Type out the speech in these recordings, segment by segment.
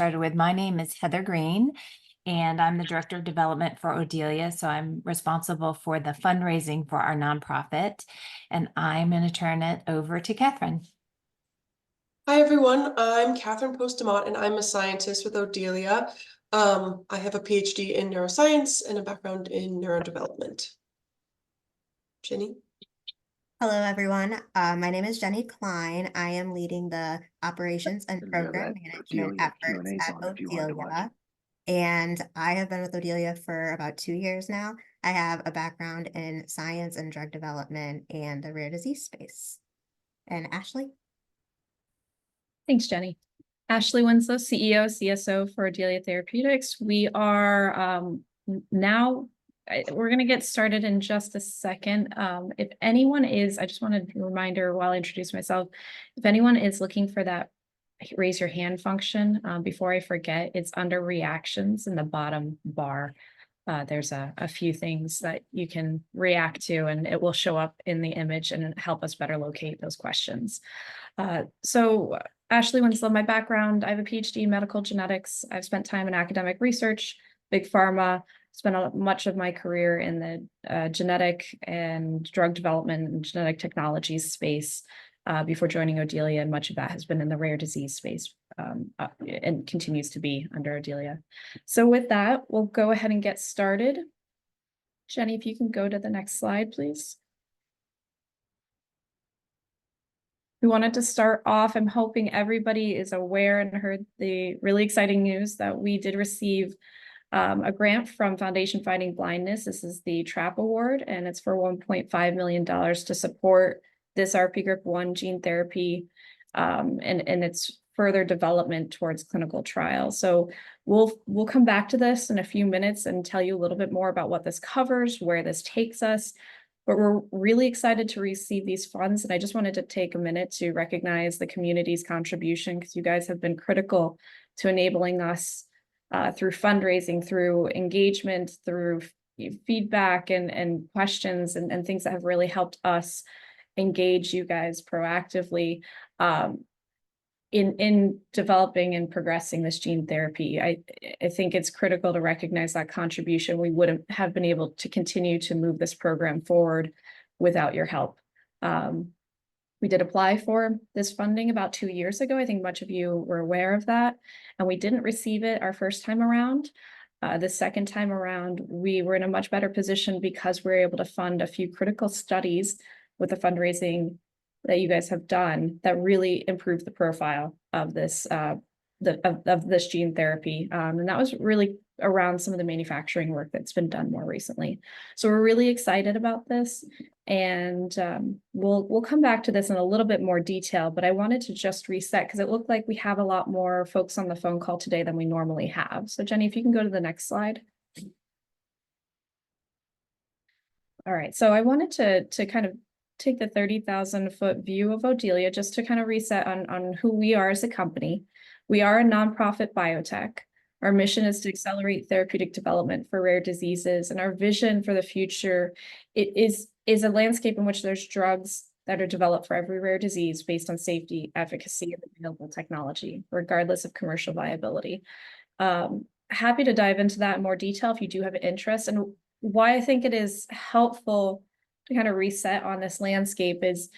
Started with, my name is Heather Green, and I'm the Director of Development for Odylia. So I'm responsible for the fundraising for our nonprofit, and I'm going to turn it over to Catherine. Hi, everyone. I'm Catherine Postamont, and I'm a scientist with Odylia. I have a PhD in neuroscience and a background in neurodevelopment. Jenny? Hello, everyone. My name is Jenny Klein. I am leading the operations and program management efforts at Odylia. And I have been with Odylia for about 2 years now. I have a background in science and drug development and the rare disease space. And Ashley? Thanks, Jenny. Ashley Winslow, CEO, CSO for Odylia Therapeutics. We are we're going to get started in just a second. If anyone is, I just want a reminder while I introduce myself, if anyone is looking for that raise your hand function, before I forget, it's under reactions in the bottom bar. There's a few things that you can react to, and it will show up in the image and help us better locate those questions. So Ashley Winslow, my background, I have a PhD in medical genetics. I've spent time in academic research, big pharma, spent much of my career in the genetic and drug development and genetic technologies space before joining Odylia, and much of that has been in the rare disease space and continues to be under Odylia. So with that, we'll go ahead and get started. Jenny, if you can go to the next slide, please. We wanted to start off, I'm hoping everybody is aware and heard the really exciting news that we did receive a grant from Foundation Fighting Blindness. This is the TRAP award, and it's for $1.5 million to support this RPGRIP1 gene therapy and its further development towards clinical trials. So we'll come back to this in a few minutes and tell you a little bit more about what this covers, where this takes us. But we're really excited to receive these funds. And I just wanted to take a minute to recognize the community's contribution, because you guys have been critical to enabling us through fundraising, through engagement, through feedback and questions and things that have really helped us engage you guys proactively in developing and progressing this gene therapy. I think it's critical to recognize that contribution. We wouldn't have been able to continue to move this program forward without your help. We did apply for this funding about 2 years ago. I think much of you were aware of that, and we didn't receive it our first time around. The second time around, we were in a much better position because we were able to fund a few critical studies with the fundraising that you guys have done that really improved the profile of this this gene therapy. And that was really around some of the manufacturing work that's been done more recently. So we're really excited about this, and we'll come back to this in a little bit more detail, but I wanted to just reset because it looked like we have a lot more folks on the phone call today than we normally have. So Jenny, if you can go to the next slide. All right, so I wanted to kind of take the 30,000-foot view of Odylia just to kind of reset on who we are as a company. We are a nonprofit biotech. Our mission is to accelerate therapeutic development for rare diseases, and our vision for the future is a landscape in which there's drugs that are developed for every rare disease based on safety, efficacy, and available technology, regardless of commercial viability. Happy to dive into that in more detail if you do have an interest. And why I think it is helpful to kind of reset on this landscape is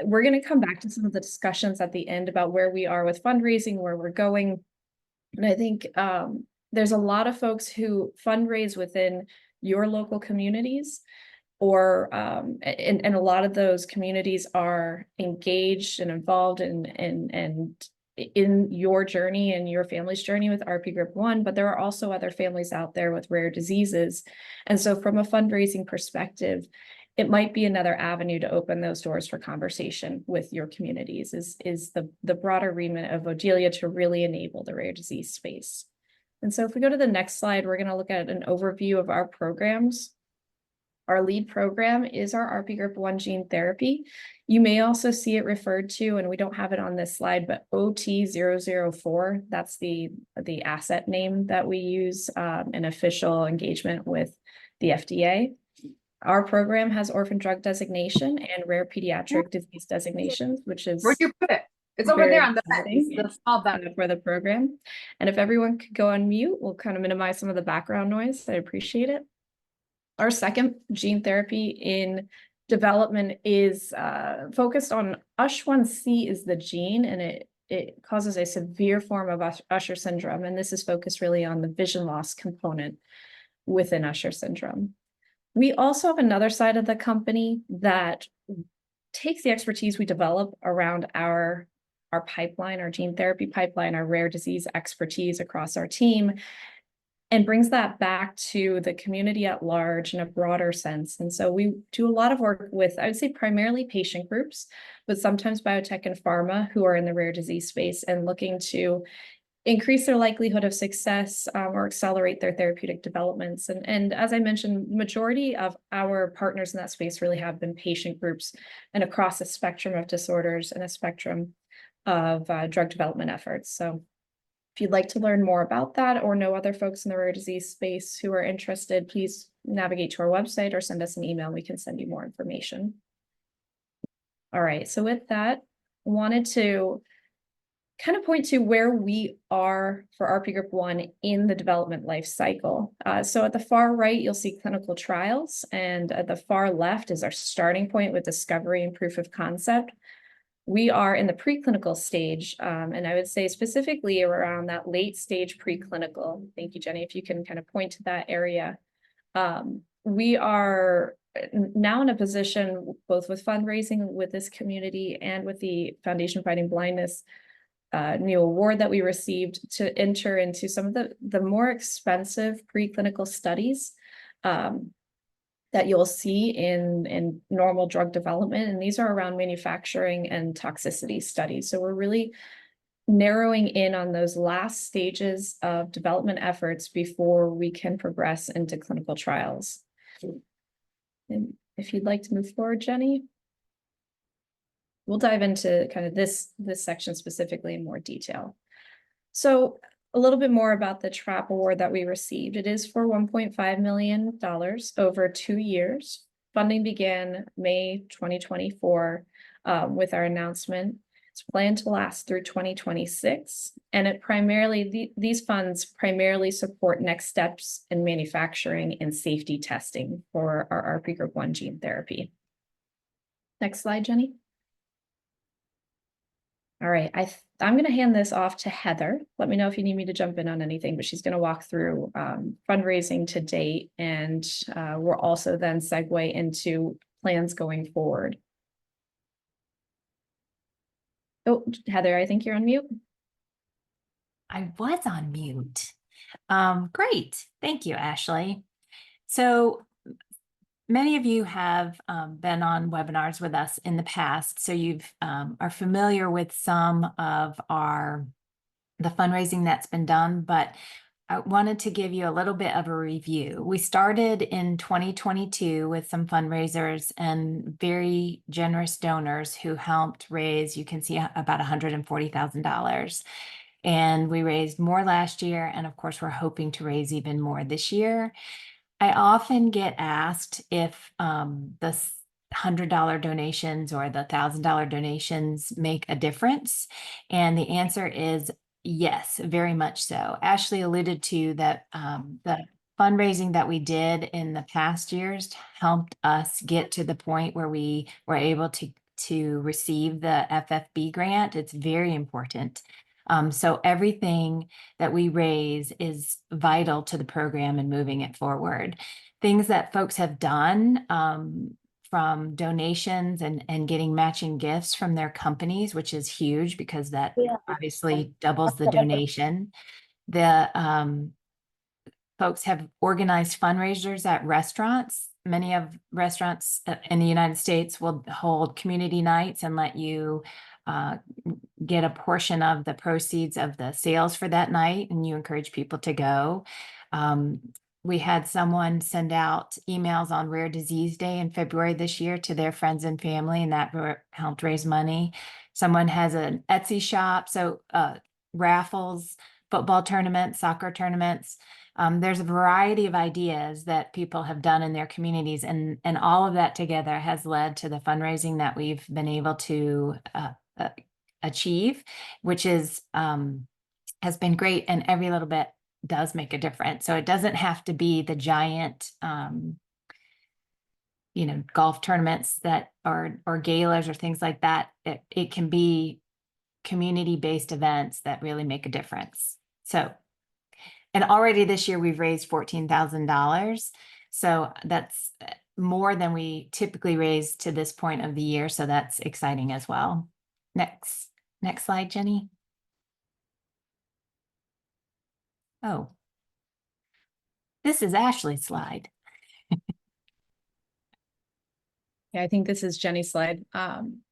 we're going to come back to some of the discussions at the end about where we are with fundraising, where we're going. And I think there's a lot of folks who fundraise within your local communities, or and a lot of those communities are engaged and involved in your journey and your family's journey with RPGRIP1, but there are also other families out there with rare diseases. And so from a fundraising perspective, it might be another avenue to open those doors for conversation with your communities is the broader remit of Odylia to really enable the rare disease space. And so if we go to the next slide, we're going to look at an overview of our programs. Our lead program is our RPGRIP1 Gene Therapy. You may also see it referred to, and we don't have it on this slide, but OT004, that's the asset name that we use in official engagement with the FDA. Our program has orphan drug designation and rare pediatric disease designations, which is... Where'd you put it? It's over there very on the fence, exciting the small button. for the program. And if everyone could go on mute, we'll kind of minimize some of the background noise. I appreciate it. Our second gene therapy in development is focused on USH1C is the gene, and it causes a severe form of Usher syndrome. And this is focused really on the vision loss component within Usher syndrome. We also have another side of the company that takes the expertise we develop around our pipeline, our gene therapy pipeline, our rare disease expertise across our team, and brings that back to the community at large in a broader sense. And so we do a lot of work with, I would say, primarily patient groups, but sometimes biotech and pharma who are in the rare disease space and looking to increase their likelihood of success or accelerate their therapeutic developments. And as I mentioned, majority of our partners in that space really have been patient groups and across a spectrum of disorders and a spectrum of drug development efforts. So if you'd like to learn more about that or know other folks in the rare disease space who are interested, please navigate to our website or send us an email. We can send you more information. All right, so with that, I wanted to kind of point to where we are for RPGRIP1 in the development life cycle. So at the far right, you'll see clinical trials, and at the far left is our starting point with discovery and proof of concept. We are in the preclinical stage, and I would say specifically around that late stage preclinical. Thank you, Jenny, if you can kind of point to that area. We are now in a position, both with fundraising with this community and with the Foundation Fighting Blindness new award that we received, to enter into some of the more expensive preclinical studies that you'll see in normal drug development. And these are around manufacturing and toxicity studies. So we're really narrowing in on those last stages of development efforts before we can progress into clinical trials. And if you'd like to move forward, Jenny. We'll dive into kind of this section specifically in more detail. So a little bit more about the TRAP award that we received. It is for $1.5 million over 2 years. Funding began May 2024 with our announcement. It's planned to last through 2026. And it primarily, these funds primarily support next steps in manufacturing and safety testing for our RPGRIP1 gene therapy. Next slide, Jenny. All right, I'm going to hand this off to Heather. Let me know if you need me to jump in on anything, but she's going to walk through fundraising to date, and we'll also then segue into plans going forward. Oh, Heather, I think you're on mute. I was on mute. Great. Thank you, Ashley. So many of you have been on webinars with us in the past, so you are familiar with some of the fundraising that's been done, but I wanted to give you a little bit of a review. We started in 2022 with some fundraisers and very generous donors who helped raise, you can see, about $140,000. And we raised more last year, and of course, we're hoping to raise even more this year. I often get asked if the $100 donations or the $1,000 donations make a difference. And the answer is yes, very much so. Ashley alluded to that the fundraising that we did in the past years helped us get to the point where we were able to receive the FFB grant. It's very important. So everything that we raise is vital to the program and moving it forward. Things that folks have done from donations and getting matching gifts from their companies, which is huge because that obviously doubles the donation. The folks have organized fundraisers at restaurants. Many of restaurants in the United States will hold community nights and let you get a portion of the proceeds of the sales for that night, and you encourage people to go. We had someone send out emails on Rare Disease Day in February this year to their friends and family, and that helped raise money. Someone has an Etsy shop, so raffles, football tournaments, soccer tournaments. There's a variety of ideas that people have done in their communities, and all of that together has led to the fundraising that we've been able to achieve, which is has been great, and every little bit does make a difference. So it doesn't have to be the giant golf tournaments that or galas or things like that. It can be community-based events that really make a difference. So, and already this year we've raised $14,000. So that's more than we typically raise to this point of the year. So that's exciting as well. Next slide, Jenny. Oh, this is Ashley's slide. Yeah, I think this is Jenny's slide.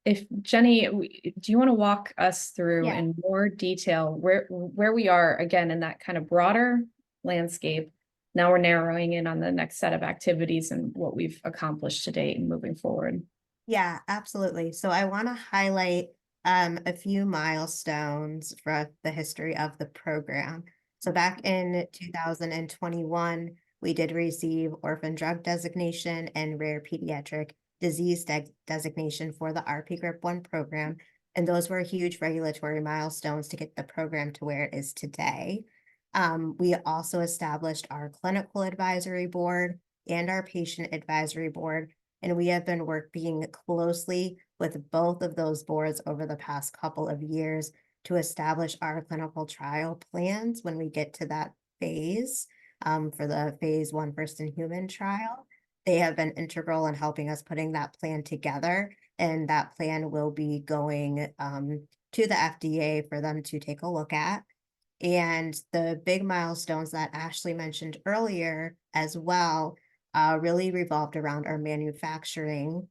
If Jenny, do you want to walk us through Yeah. in more detail where we are again in that kind of broader landscape? Now we're narrowing in on the next set of activities and what we've accomplished to date and moving forward. Yeah, absolutely. So I want to highlight a few milestones for the history of the program. So back in 2021, we did receive orphan drug designation and rare pediatric disease designation for the RPGRIP1 program. And those were huge regulatory milestones to get the program to where it is today. We also established our clinical advisory board and our patient advisory board, and we have been working closely with both of those boards over the past couple of years to establish our clinical trial plans when we get to that phase for the phase 1 first-in-human trial. They have been integral in helping us putting that plan together, and that plan will be going to the FDA for them to take a look at. And the big milestones that Ashley mentioned earlier as well really revolved around our manufacturing.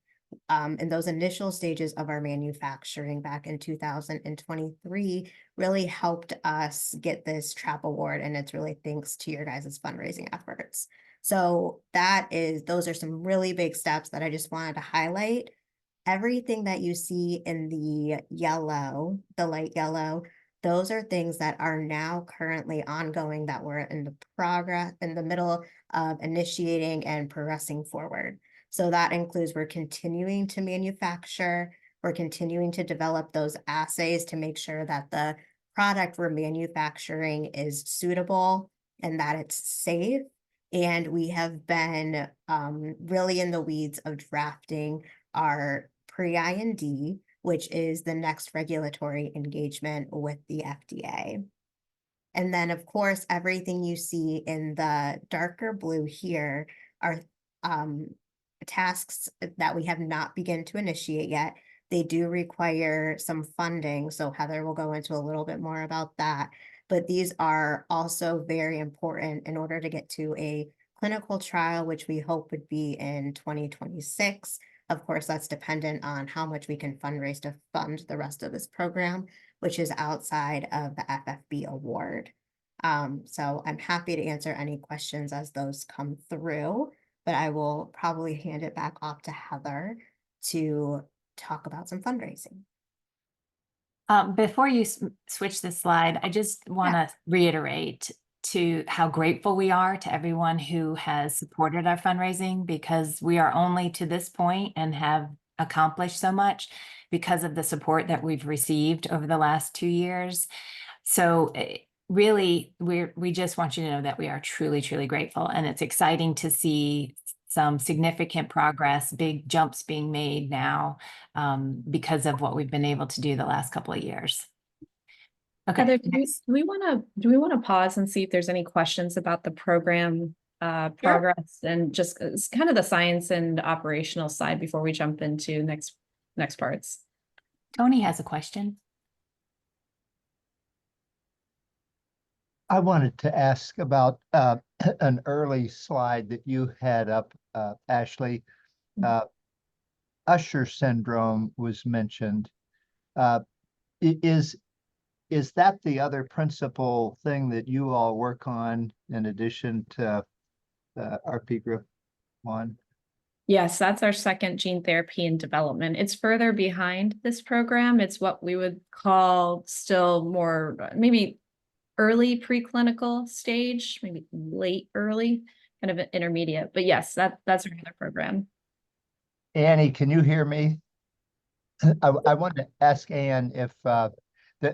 And those initial stages of our manufacturing back in 2023 really helped us get this TRAP award, and it's really thanks to your guys' fundraising efforts. So those are some really big steps that I just wanted to highlight. Everything that you see in the yellow, the light yellow, those are things that are now currently ongoing that we're in the middle of initiating and progressing forward. So that includes we're continuing to manufacture, we're continuing to develop those assays to make sure that the product we're manufacturing is suitable and that it's safe. And we have been really in the weeds of drafting our pre-IND, which is the next regulatory engagement with the FDA. And then, of course, everything you see in the darker blue here are tasks that we have not begun to initiate yet. They do require some funding, so Heather will go into a little bit more about that. But these are also very important in order to get to a clinical trial, which we hope would be in 2026. Of course, that's dependent on how much we can fundraise to fund the rest of this program, which is outside of the FFB award. So I'm happy to answer any questions as those come through, but I will probably hand it back off to Heather to talk about some fundraising. Before you switch the slide, I just want to reiterate to how grateful we are to everyone who has supported our fundraising, because we are only to this point and have accomplished so much because of the support that we've received over the last 2 years. So really, we just want you to know that we are truly, truly grateful, and it's exciting to see some significant progress, big jumps being made now because of what we've been able to do the last couple of years. Okay. Heather, do we want to pause and see if there's any questions about the program progress and just kind of the science and operational side before we jump into next parts? Tony has a question. I wanted to ask about an early slide that you had up, Ashley. Usher syndrome was mentioned. Is that the other principal thing that you all work on in addition to RPGRIP1? Yes, that's our second gene therapy in development. It's further behind this program. It's what we would call still more maybe early preclinical stage, maybe late early, kind of an intermediate. But yes, that's another program. Annie, can you hear me? I wanted to ask Ann if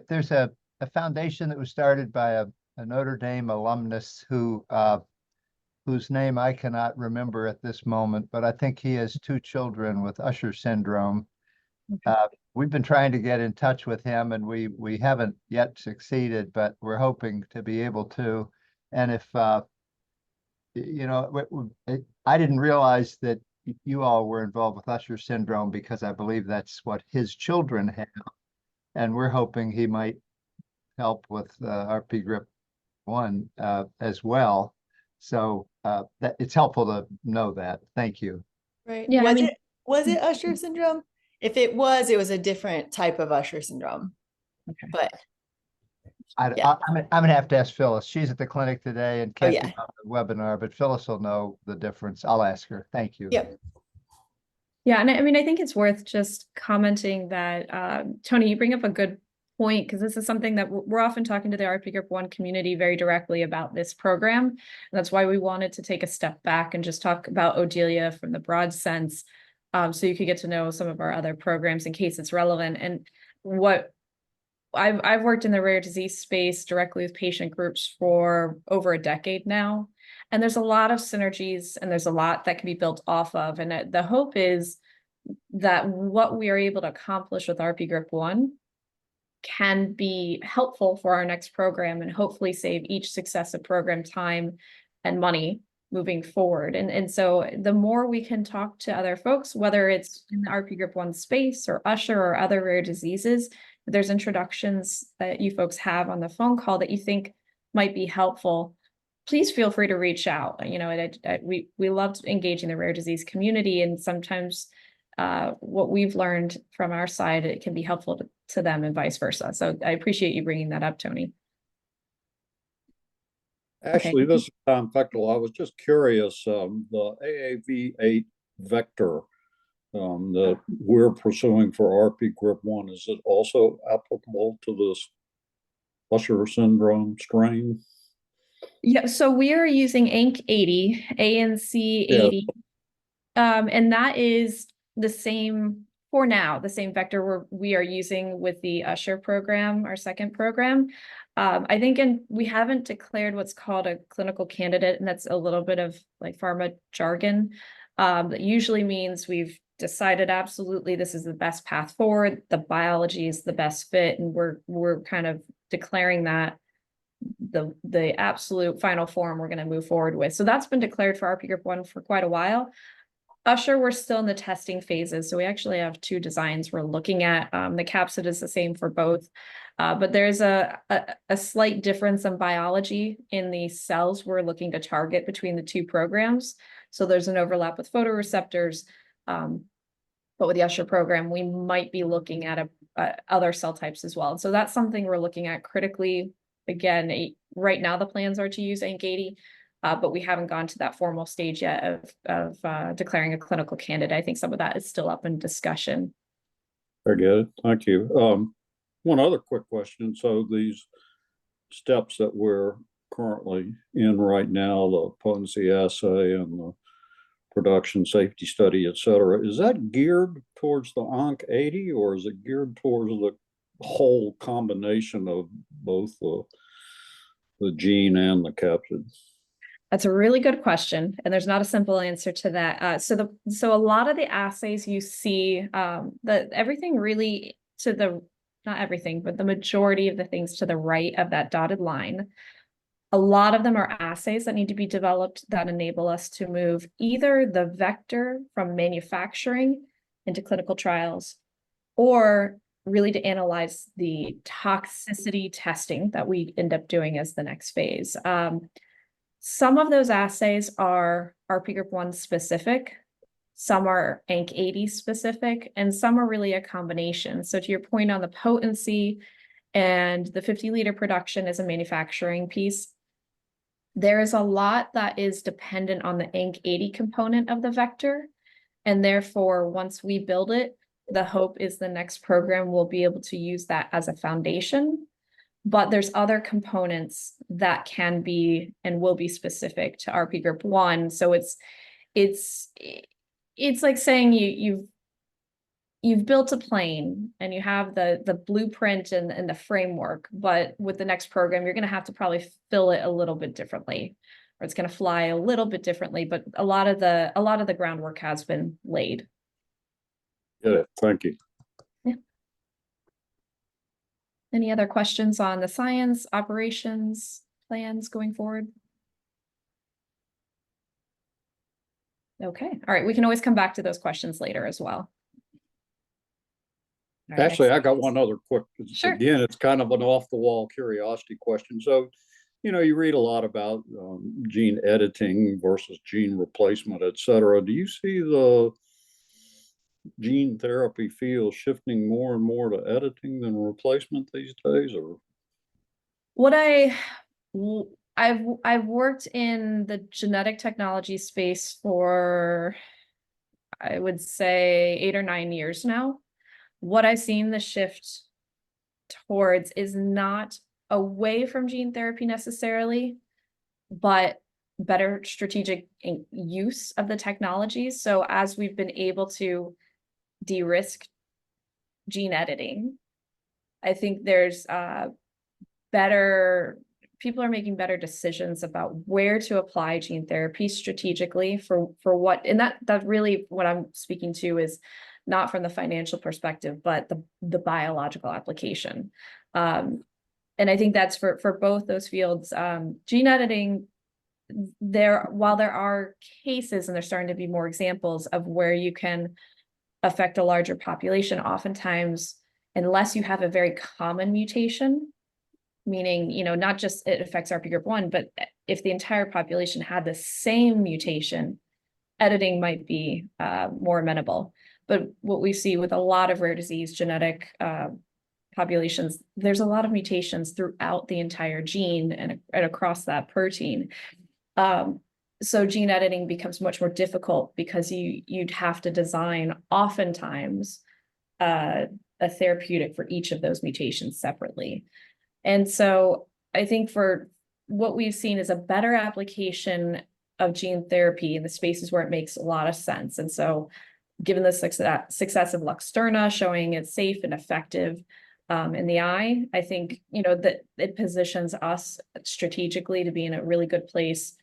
there's a foundation that was started by a Notre Dame alumnus whose name I cannot remember at this moment, but I think he has 2 children with Usher syndrome. We've been trying to get in touch with him, and we haven't yet succeeded, but we're hoping to be able to. And if you know, I didn't realize that you all were involved with Usher syndrome, because I believe that's what his children have, and we're hoping he might help with RPGRIP1 as well. So that it's helpful to know that. Thank you. Right. Yeah, I mean, Was it Usher syndrome? If it was a different type of Usher syndrome. Okay. But I'm yeah. gonna have to ask Phyllis. She's at the clinic today and can't yeah. be on the webinar, but Phyllis will know the difference. I'll ask her. Thank you. Yep. Yeah, and I mean, I think it's worth just commenting that, Tony, you bring up a good point, because this is something that we're often talking to the RPGRIP1 community very directly about this program. And that's why we wanted to take a step back and just talk about Odylia from the broad sense, so you could get to know some of our other programs in case it's relevant. And what I've worked in the rare disease space directly with patient groups for over a decade now. And there's a lot of synergies and there's a lot that can be built off of. And the hope is that what we are able to accomplish with RPGRIP1 can be helpful for our next program and hopefully save each successive program time and money moving forward. And so the more we can talk to other folks, whether it's in the RPGRIP1 space or Usher or other rare diseases, if there's introductions that you folks have on the phone call that you think might be helpful, please feel free to reach out. You know, we love engaging the rare disease community, and sometimes what we've learned from our side, it can be helpful to them and vice versa. So I appreciate you bringing that up, Tony. Actually, this is Tom Peckel. I was just curious, the AAV8 vector that we're pursuing for RPGRIP1, is it also applicable to this Usher syndrome strain? Yeah, so we are using ANC80, ANC80, and that is the same, for now, the same vector we are using with the Usher program, our second program. I think we haven't declared what's called a clinical candidate, and that's a little bit of like pharma jargon. That usually means we've decided absolutely this is the best path forward, the biology is the best fit, and we're kind of declaring that the absolute final form we're going to move forward with. So that's been declared for RPGRIP1 for quite a while. Usher, we're still in the testing phases. So we actually have 2 designs we're looking at. The capsid is the same for both, but there's a slight difference in biology in the cells we're looking to target between the 2 programs. So there's an overlap with photoreceptors, but with the Usher program, we might be looking at other cell types as well. So that's something we're looking at critically. Again, right now the plans are to use ANC80, but we haven't gone to that formal stage yet of declaring a clinical candidate. I think some of that is still up in discussion. Very good, thank you. One other quick question. So these steps that we're currently in right now, the potency assay and the production safety study, et cetera, is that geared towards the ANC80, or is it geared towards the whole combination of both the gene and the capsid? That's a really good question, and there's not a simple answer to that. So a lot of the assays you see, everything really not everything, but the majority of the things to the right of that dotted line, a lot of them are assays that need to be developed that enable us to move either the vector from manufacturing into clinical trials, or really to analyze the toxicity testing that we end up doing as the next phase. Some of those assays are RPGRIP1 specific, some are ANC80 specific, and some are really a combination. So to your point on the potency and the 50-liter production as a manufacturing piece, there is a lot that is dependent on the ANC80 component of the vector. And therefore, once we build it, the hope is the next program will be able to use that as a foundation. But there's other components that can be and will be specific to RPGRIP1. So it's like saying you've built a plane and you have the blueprint and the framework, but with the next program, you're going to have to probably fill it a little bit differently, or it's going to fly a little bit differently. But a lot of the groundwork has been laid. Get it. Thank you. Yeah. Any other questions on the science, operations, plans going forward? Okay. All right. We can always come back to those questions later as well. All right, Actually, next. I got one other quick, Sure. again, it's kind of an off the wall curiosity question. So, you read a lot about gene editing versus gene replacement, et cetera. Do you see the gene therapy field shifting more and more to editing than replacement these days, or? What I've worked in the genetic technology space for, I would say, 8 or 9 years now. What I've seen the shift towards is not away from gene therapy necessarily, but better strategic use of the technologies. So as we've been able to de-risk gene editing, I think there's people are making better decisions about where to apply gene therapy strategically for what, and that really what I'm speaking to is not from the financial perspective, but the biological application. And I think that's for both those fields. Gene editing, while there are cases and there's starting to be more examples of where you can affect a larger population, oftentimes, unless you have a very common mutation, meaning, not just it affects RPGRIP1, but if the entire population had the same mutation, editing might be more amenable. But what we see with a lot of rare disease genetic populations, there's a lot of mutations throughout the entire gene and across that protein. So gene editing becomes much more difficult because you'd have to design oftentimes a therapeutic for each of those mutations separately. And so I think for what we've seen is a better application of gene therapy in the spaces where it makes a lot of sense. And so given the success of Luxturna showing it's safe and effective in the eye, I think, that it positions us strategically to be in a really good place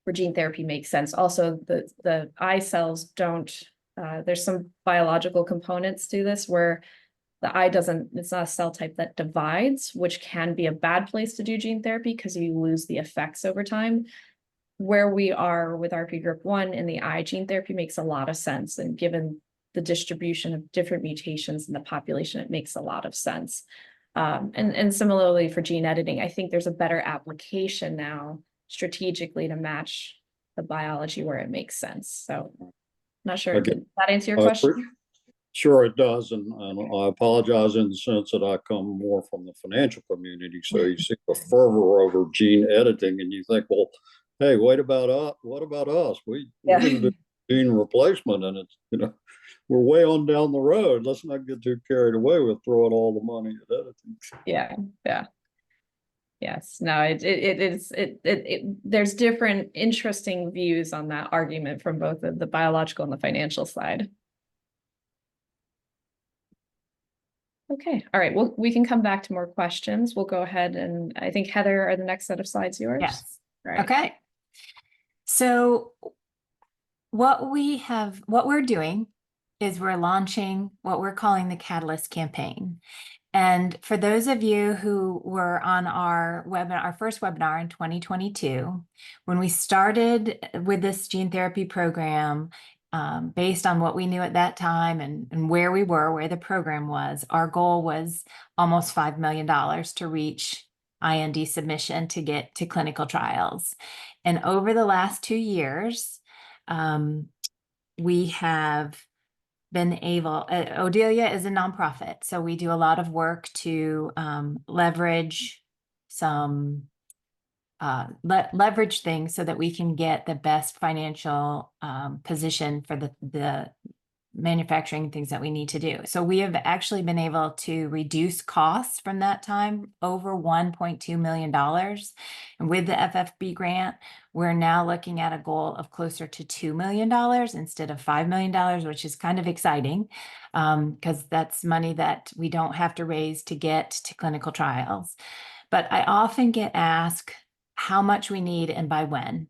where gene therapy makes sense. Also, the eye cells don't, there's some biological components to this where the eye it's not a cell type that divides, which can be a bad place to do gene therapy because you lose the effects over time. Where we are with RPGRIP1 in the eye, gene therapy makes a lot of sense. And given the distribution of different mutations in the population, it makes a lot of sense. And similarly for gene editing, I think there's a better application now strategically to match the biology where it makes sense. So I'm not sure, Okay. did that answer your question? Sure, it does, and I apologize in the sense that I come more from the financial community. So you see the fervor over gene editing, and you think, well, hey, what about us? We're going to do gene replacement, and it's we're way on down the road. Let's not get too carried away with throwing all the money at editing. Yeah. Yes, no, there's different interesting views on that argument from both the biological and the financial side. Okay, all right, well, we can come back to more questions. We'll go ahead and I think Heather, are the next set of slides yours? Yes. Right. Okay. So what we're doing is we're launching what we're calling the Catalyst campaign. And for those of you who were on our first webinar in 2022, when we started with this gene therapy program, based on what we knew at that time and where we were, where the program was, our goal was almost $5 million to reach IND submission to get to clinical trials. And over the last 2 years, we have been able, Odylia is a nonprofit, so we do a lot of work to leverage leverage things so that we can get the best financial position for the manufacturing things that we need to do. So we have actually been able to reduce costs from that time over $1.2 million. And with the FFB grant, we're now looking at a goal of closer to $2 million instead of $5 million, which is kind of exciting because that's money that we don't have to raise to get to clinical trials. But I often get asked how much we need and by when.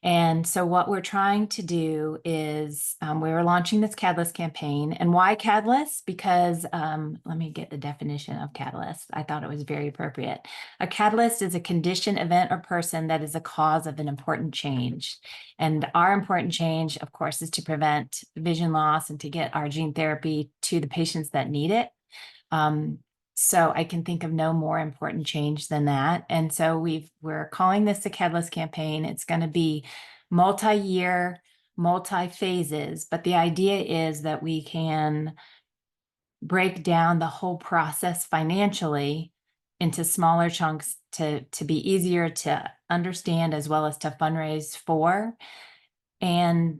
And so what we're trying to do is we're launching this Catalyst campaign. And why Catalyst? Because let me get the definition of catalyst. I thought it was very appropriate. A catalyst is a condition, event, or person that is a cause of an important change. And our important change, of course, is to prevent vision loss and to get our gene therapy to the patients that need it. So I can think of no more important change than that. And so we're calling this the Catalyst campaign. It's going to be multi-year, multi-phases, but the idea is that we can break down the whole process financially into smaller chunks to be easier to understand as well as to fundraise for. And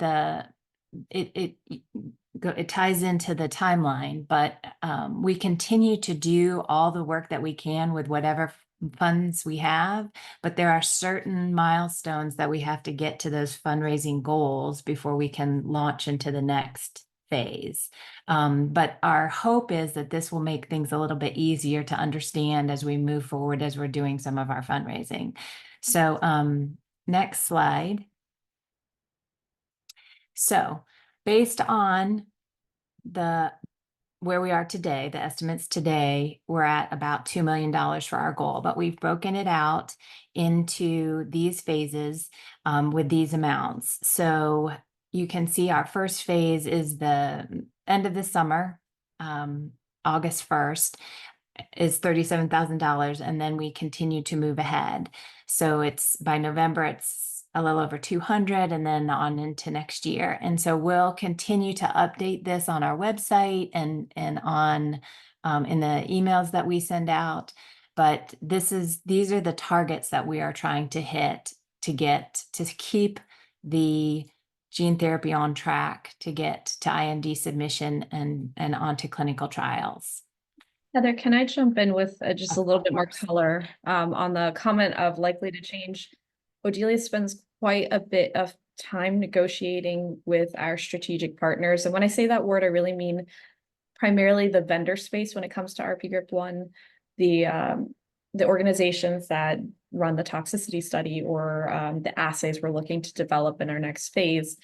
it ties into the timeline, but we continue to do all the work that we can with whatever funds we have, but there are certain milestones that we have to get to those fundraising goals before we can launch into the next phase. But our hope is that this will make things a little bit easier to understand as we move forward, as we're doing some of our fundraising. So next slide. So based on where we are today, the estimates today, we're at about $2 million for our goal, but we've broken it out into these phases with these amounts. So you can see our first phase is the end of the summer, August 1st, is $37,000, and then we continue to move ahead. So it's by November, it's a little over 200 and then on into next year. And so we'll continue to update this on our website and on in the emails that we send out. But these are the targets that we are trying to hit to keep the gene therapy on track to get to IND submission and onto clinical trials. Heather, can I jump in with just a little bit more course. color on the comment of likely to change? Odylia spends quite a bit of time negotiating with our strategic partners. And when I say that word, I really mean primarily the vendor space when it comes to RPGRIP1, the organizations that run the toxicity study or the assays we're looking to develop in our next phase.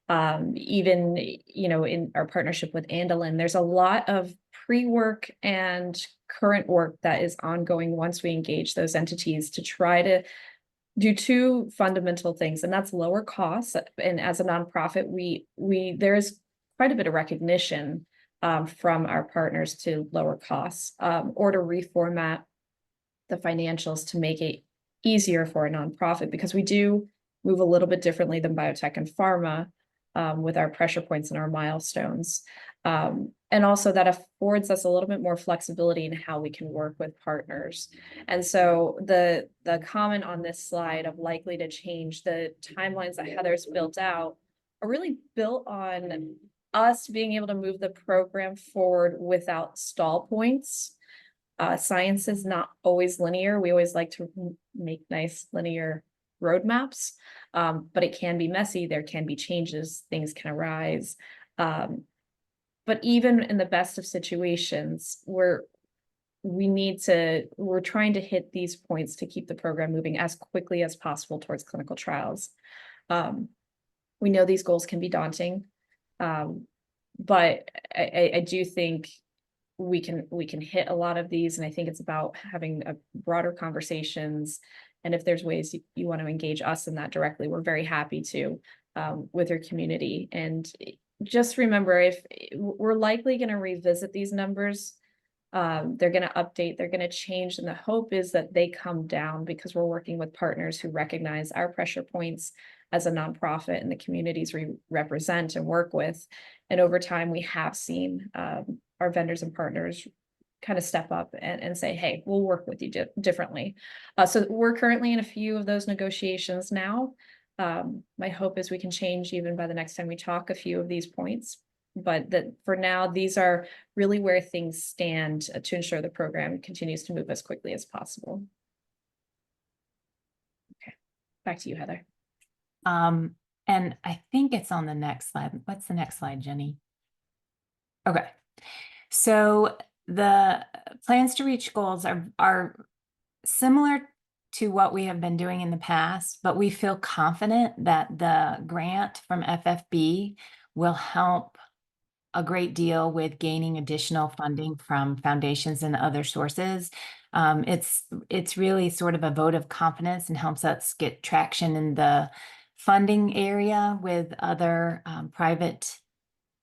Even, in our partnership with Andolin, there's a lot of pre-work and current work that is ongoing once we engage those entities to try to do two fundamental things, and that's lower costs. And as a nonprofit, there is quite a bit of recognition from our partners to lower costs or to reformat the financials to make it easier for a nonprofit, because we do move a little bit differently than biotech and pharma with our pressure points and our milestones. And also that affords us a little bit more flexibility in how we can work with partners. And so the comment on this slide of likely to change, the timelines that Heather's built out are really built on us being able to move the program forward without stall points. Science is not always linear. We always like to make nice linear roadmaps, but it can be messy. There can be changes, things can arise. But even in the best of situations, we're trying to hit these points to keep the program moving as quickly as possible towards clinical trials. We know these goals can be daunting, but I do think we can hit a lot of these, and I think it's about having a broader conversations. And if there's ways you want to engage us in that directly, we're very happy to with your community. And just remember, if we're likely going to revisit these numbers, they're going to update, they're going to change. And the hope is that they come down because we're working with partners who recognize our pressure points as a nonprofit and the communities we represent and work with. And over time, we have seen our vendors and partners kind of step up and say, hey, we'll work with you differently. So we're currently in a few of those negotiations now. My hope is we can change even by the next time we talk a few of these points, but that for now, these are really where things stand to ensure the program continues to move as quickly as possible. Okay, back to you, Heather. And I think it's on the next slide. What's the next slide, Jenny? Okay. So the plans to reach goals are similar to what we have been doing in the past, but we feel confident that the grant from FFB will help a great deal with gaining additional funding from foundations and other sources. It's really sort of a vote of confidence and helps us get traction in the funding area with other private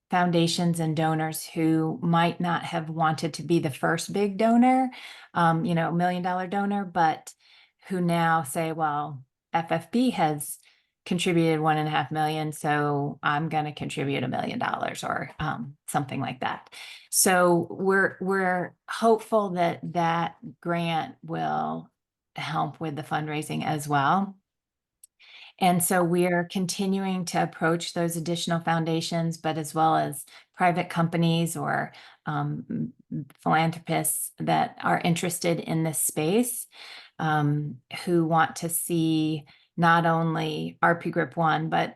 foundations and donors who might not have wanted to be the first big donor, $1 million donor, but who now say, well, FFB has contributed 1.5 million, so I'm going to contribute $1 million or something like that. So we're hopeful that that grant will help with the fundraising as well. And so we're continuing to approach those additional foundations, but as well as private companies or philanthropists that are interested in this space, who want to see not only RPGRIP1, but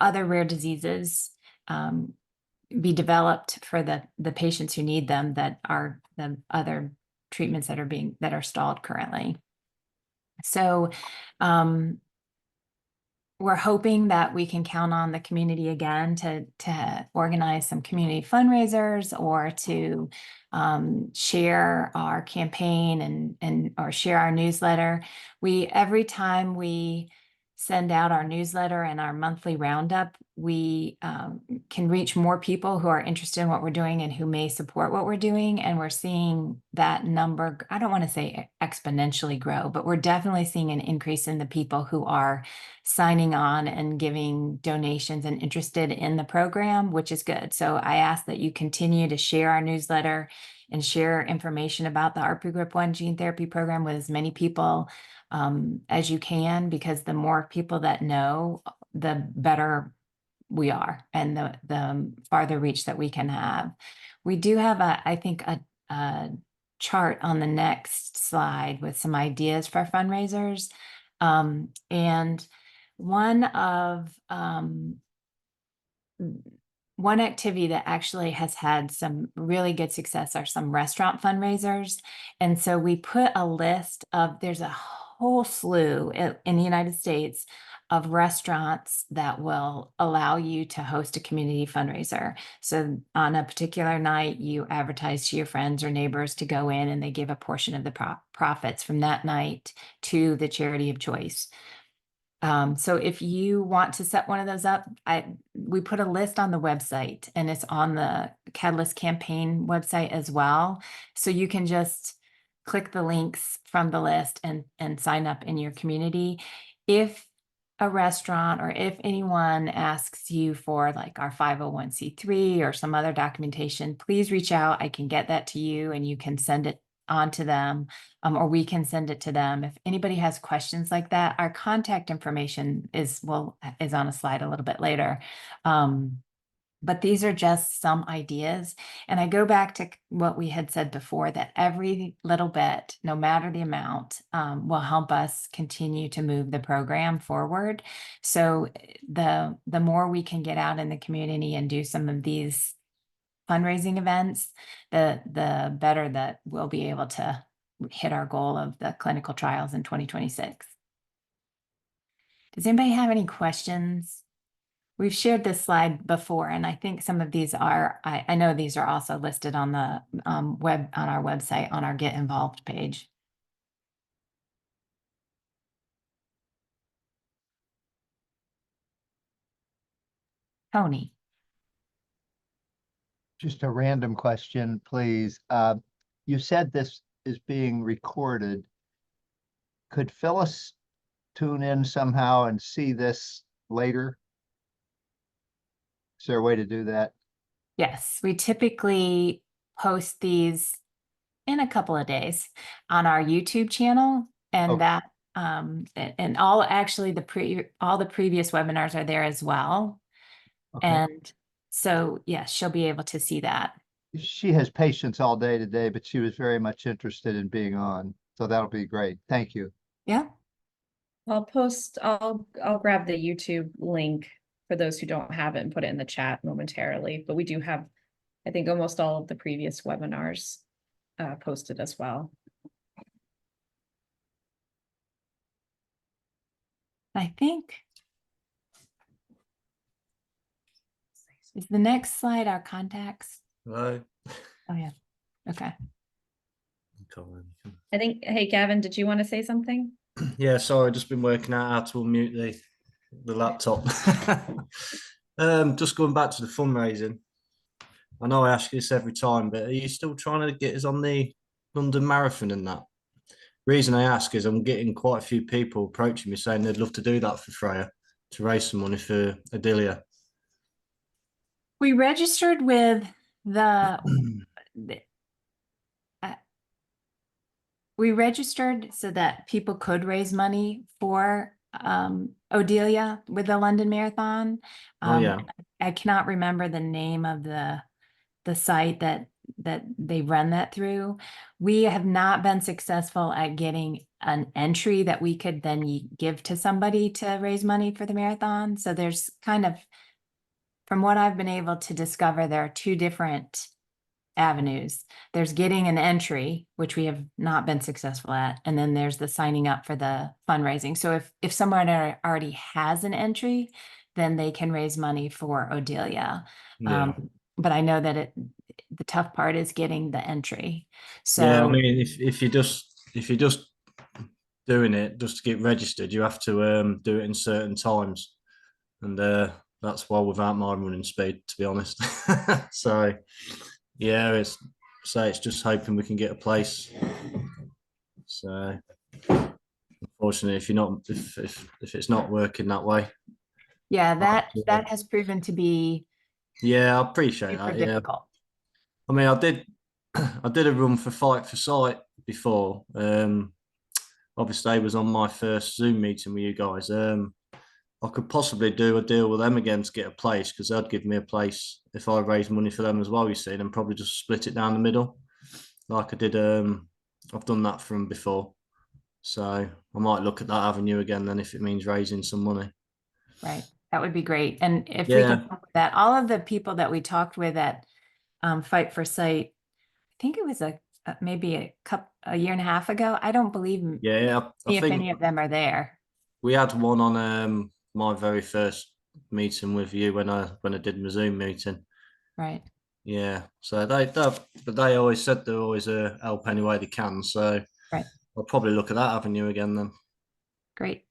other rare diseases be developed for the patients who need them, that are the other treatments that are stalled currently. So we're hoping that we can count on the community again to organize some community fundraisers or to share our campaign and or share our newsletter. Every time we send out our newsletter and our monthly roundup, we can reach more people who are interested in what we're doing and who may support what we're doing. And we're seeing that number, I don't want to say exponentially grow, but we're definitely seeing an increase in the people who are signing on and giving donations and interested in the program, which is good. So I ask that you continue to share our newsletter and share information about the RPGRIP1 Gene Therapy program with as many people as you can, because the more people that know, the better we are and the farther reach that we can have. We do have I think a chart on the next slide with some ideas for fundraisers. And one activity that actually has had some really good success are some restaurant fundraisers. And so we put a list of, there's a whole slew in the United States of restaurants that will allow you to host a community fundraiser. So on a particular night, you advertise to your friends or neighbors to go in, and they give a portion of the profits from that night to the charity of choice. So if you want to set one of those up, we put a list on the website, and it's on the Catalyst campaign website as well. So you can just click the links from the list and sign up in your community. If a restaurant or if anyone asks you for like our 501c3 or some other documentation, please reach out. I can get that to you and you can send it on to them, or we can send it to them. If anybody has questions like that, our contact information is on a slide a little bit later. But these are just some ideas. And I go back to what we had said before, that every little bit, no matter the amount, will help us continue to move the program forward. So the more we can get out in the community and do some of these fundraising events, the better that we'll be able to hit our goal of the clinical trials in 2026. Does anybody have any questions? We've shared this slide before, and I think some of these are, I know these are also listed on the on our website, on our Get Involved page. Tony. Just a random question, please. You said this is being recorded. Could Phyllis tune in somehow and see this later? Is there a way to do that? Yes, we typically post these in a couple of days on our YouTube channel, and Okay. that and all the previous webinars are there as well. Okay. And So yes, she'll be able to see that. She has patients all day today, but she was very much interested in being on. So that'll be great. Thank you. Yeah. I'll grab the YouTube link for those who don't have it and put it in the chat momentarily, but we do have, I think, almost all of the previous webinars posted as well. I think. Is the next slide our contacts? Hello. Oh yeah. Okay. I think, hey, Gavin, did you want to say something? Yeah, sorry, just been working out how to unmute the laptop. Just going back to the fundraising. I know I ask you this every time, but are you still trying to get us on the London Marathon and that? Reason I ask is I'm getting quite a few people approaching me saying they'd love to do that for Freya to raise some money for Odylia. We registered with the we registered so that people could raise money for Odylia with the London Marathon. Oh yeah. I cannot remember the name of the site that they run that through. We have not been successful at getting an entry that we could then give to somebody to raise money for the marathon. So there's kind of, from what I've been able to discover, there are two different avenues. There's getting an entry, which we have not been successful at, and then there's the signing up for the fundraising. So if someone already has an entry, then they can raise money for Odylia. Yeah. But I know that the tough part is getting the entry. So yeah, I mean, if you're just doing it just to get registered, you have to do it in certain times, and that's why without my running speed, to be honest. So yeah, it's just hoping we can get a place. So unfortunately, if it's not working that way, yeah, that has proven to be yeah, I appreciate that. Yeah, difficult. I mean, I did a run for Fight for Sight before. Obviously, it was on my first Zoom meeting with you guys. I could possibly do a deal with them again to get a place, because they'd give me a place if I raise money for them as well, you see, and probably just split it down the middle like I did. I've done that for them before, so I might look at that avenue again then if it means raising some money. Right, that would be great. And if we Yeah. can help with that, all of the people that we talked with at Fight for Sight, I think it was maybe a year and a half ago. I don't believe Yeah, I if think any of them are there. we had one on my very first meeting with you when I did my Zoom meeting. Right. Yeah, so they always said they'll always help any way they can. So Right. I'll probably look at that avenue again then. Great.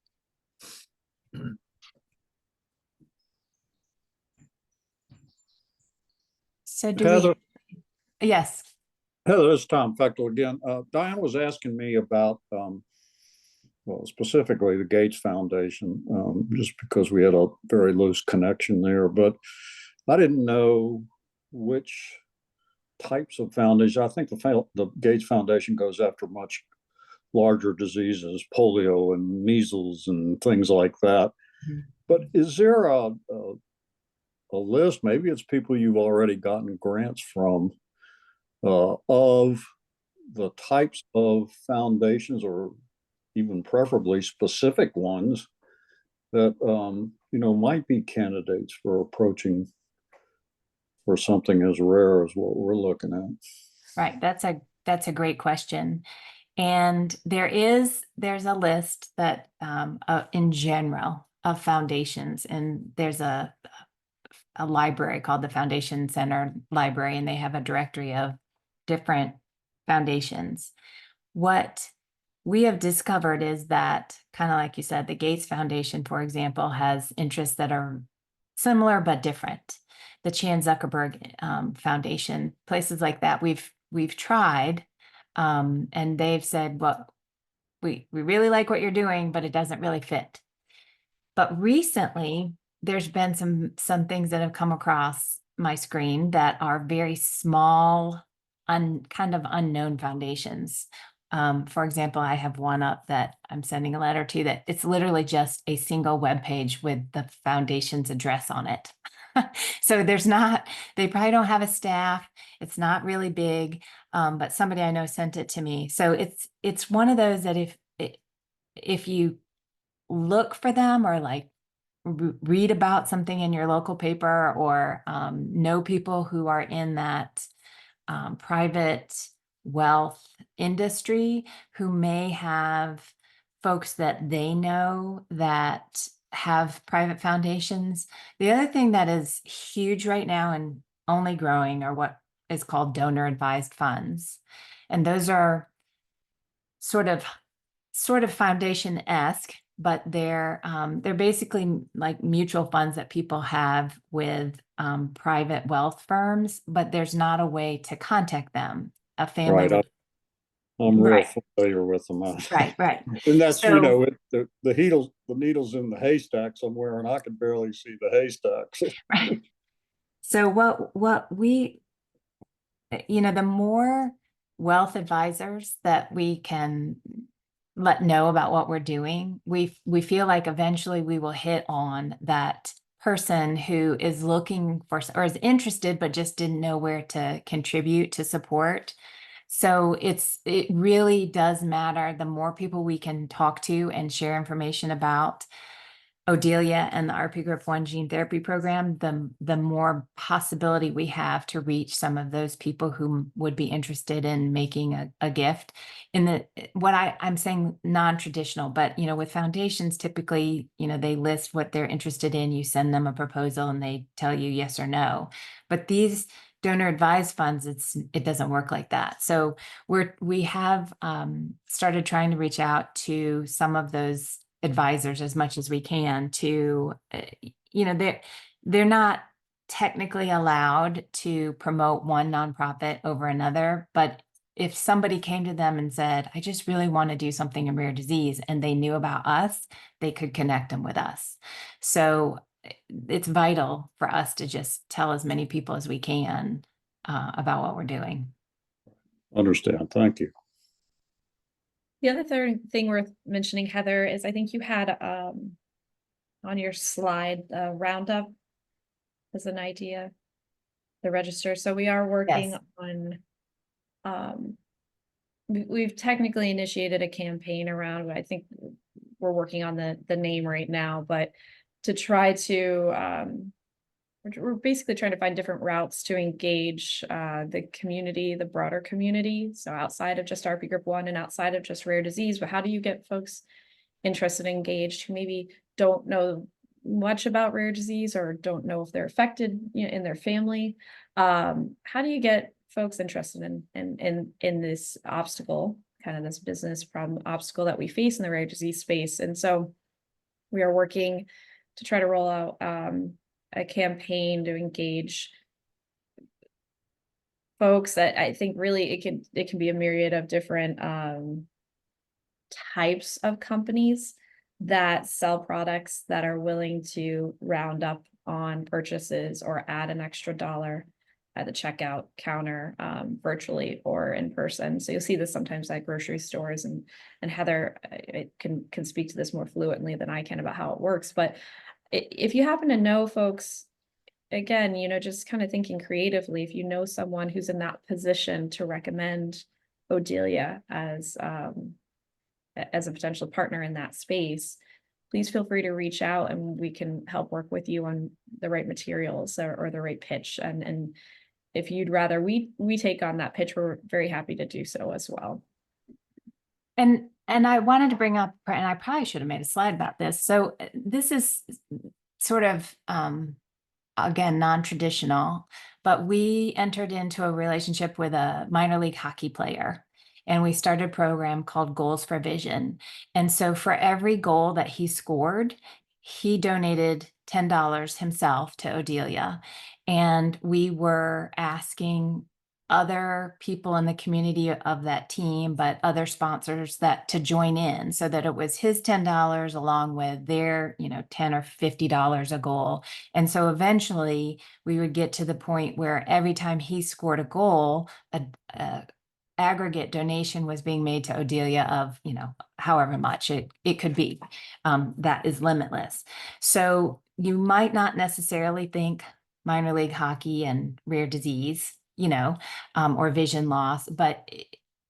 So do Heather, we? Yes. Heather, this is Tom Fechtel again. Diane was asking me about, well, specifically the Gates Foundation, just because we had a very loose connection there, but I didn't know which types of foundations. I think the Gates Foundation goes after much larger diseases, polio and measles and things like that. Mm-hmm. But is there a list? Maybe it's people you've already gotten grants from of the types of foundations, or even preferably specific ones that might be candidates for approaching for something as rare as what we're looking at. Right. That's a great question. And there's a list that in general of foundations, and there's a library called the Foundation Center Library, and they have a directory of different foundations. What we have discovered is that, kind of like you said, the Gates Foundation, for example, has interests that are similar but different. The Chan Zuckerberg Foundation, places like that, we've tried, and they've said, well, we really like what you're doing, but it doesn't really fit. But recently, there's been some things that have come across my screen that are very small, kind of unknown foundations. For example, I have one up that I'm sending a letter to that it's literally just a single web page with the foundation's address on it. So they probably don't have a staff. It's not really big, but somebody I know sent it to me. So it's one of those that if you look for them or like read about something in your local paper or know people who are in that private wealth industry who may have folks that they know that have private foundations. The other thing that is huge right now and only growing are what is called donor advised funds. And those are sort of foundation-esque, but they're basically like mutual funds that people have with private wealth firms, but there's not a way to contact them. A family Right. I'm real Right. familiar with them. Right. And that's, So- the needle's in the haystack somewhere, and I can barely see the haystacks. Right. So what we, the more wealth advisors that we can let know about what we're doing, we feel like eventually we will hit on that person who is looking for or is interested but just didn't know where to contribute to support. So it really does matter. The more people we can talk to and share information about Odylia and the RPGRIP1 Gene Therapy program, the more possibility we have to reach some of those people who would be interested in making a gift. I'm saying non-traditional, but with foundations, typically, they list what they're interested in. You send them a proposal and they tell you yes or no. But these donor advised funds, it doesn't work like that. So we have started trying to reach out to some of those advisors as much as we can to, they're not technically allowed to promote one nonprofit over another, but if somebody came to them and said, I just really want to do something in rare disease, and they knew about us, they could connect them with us. So it's vital for us to just tell as many people as we can about what we're doing. Understand. Thank you. The other third thing worth mentioning, Heather, is I think you had on your slide roundup as an idea, the register. So we are working Yes. on we've technically initiated a campaign around, I think we're working on the name right now, but to try to we're basically trying to find different routes to engage the community, the broader community. So outside of just RPGRIP1 and outside of just rare disease, but how do you get folks interested and engaged who maybe don't know much about rare disease or don't know if they're affected in their family? How do you get folks interested in this obstacle, kind of this business problem obstacle that we face in the rare disease space? And so we are working to try to roll out a campaign to engage folks that I think really it can be a myriad of different types of companies that sell products that are willing to round up on purchases or add an extra dollar at the checkout counter, virtually or in person. So you'll see this sometimes at grocery stores, and Heather can speak to this more fluently than I can about how it works. But if you happen to know folks, again, just kind of thinking creatively, if you know someone who's in that position to recommend Odylia as a potential partner in that space, please feel free to reach out and we can help work with you on the right materials or the right pitch. And if you'd rather we take on that pitch, we're very happy to do so as well. And I wanted to bring up, and I probably should have made a slide about this. So this is sort of, again, non-traditional, but we entered into a relationship with a minor league hockey player, and we started a program called Goals for Vision. And so for every goal that he scored, he donated $10 himself to Odylia. And we were asking other people in the community of that team, but other sponsors to join in, so that it was his $10 along with their, $10 or $50 a goal. And so eventually we would get to the point where every time he scored a goal, a aggregate donation was being made to Odylia of, however much it could be. That is limitless. So you might not necessarily think minor league hockey and rare disease, or vision loss, but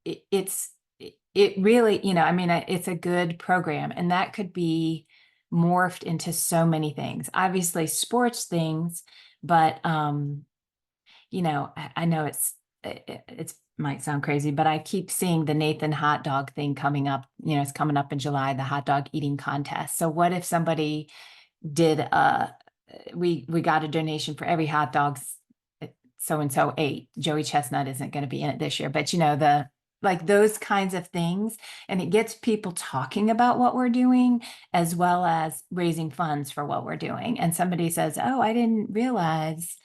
it really, I mean, it's a good program, and that could be morphed into so many things, obviously sports things, but, I know it's might sound crazy, but I keep seeing the Nathan hot dog thing coming up, it's coming up in July, the hot dog eating contest. So what if somebody did, we got a donation for every hot dog so-and-so ate. Joey Chestnut isn't going to be in it this year, but like those kinds of things. And it gets people talking about what we're doing, as well as raising funds for what we're doing. And somebody says, oh, I didn't realize,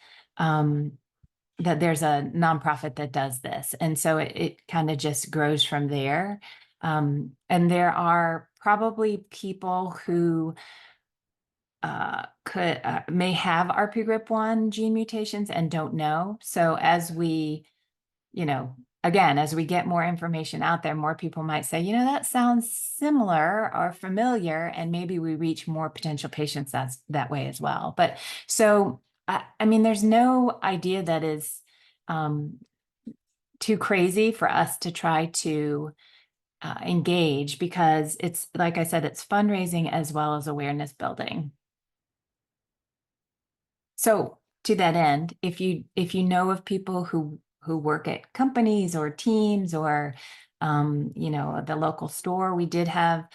that there's a nonprofit that does this. And so it kind of just grows from there. And there are probably people who may have RPGRIP1 gene mutations and don't know. So as we, again, as we get more information out there, more people might say, that sounds similar or familiar, and maybe we reach more potential patients that way as well. But so, I mean, there's no idea that is too crazy for us to try to engage, because it's, like I said, it's fundraising as well as awareness building. So to that end, if you know of people who work at companies or teams or, the local store, we did have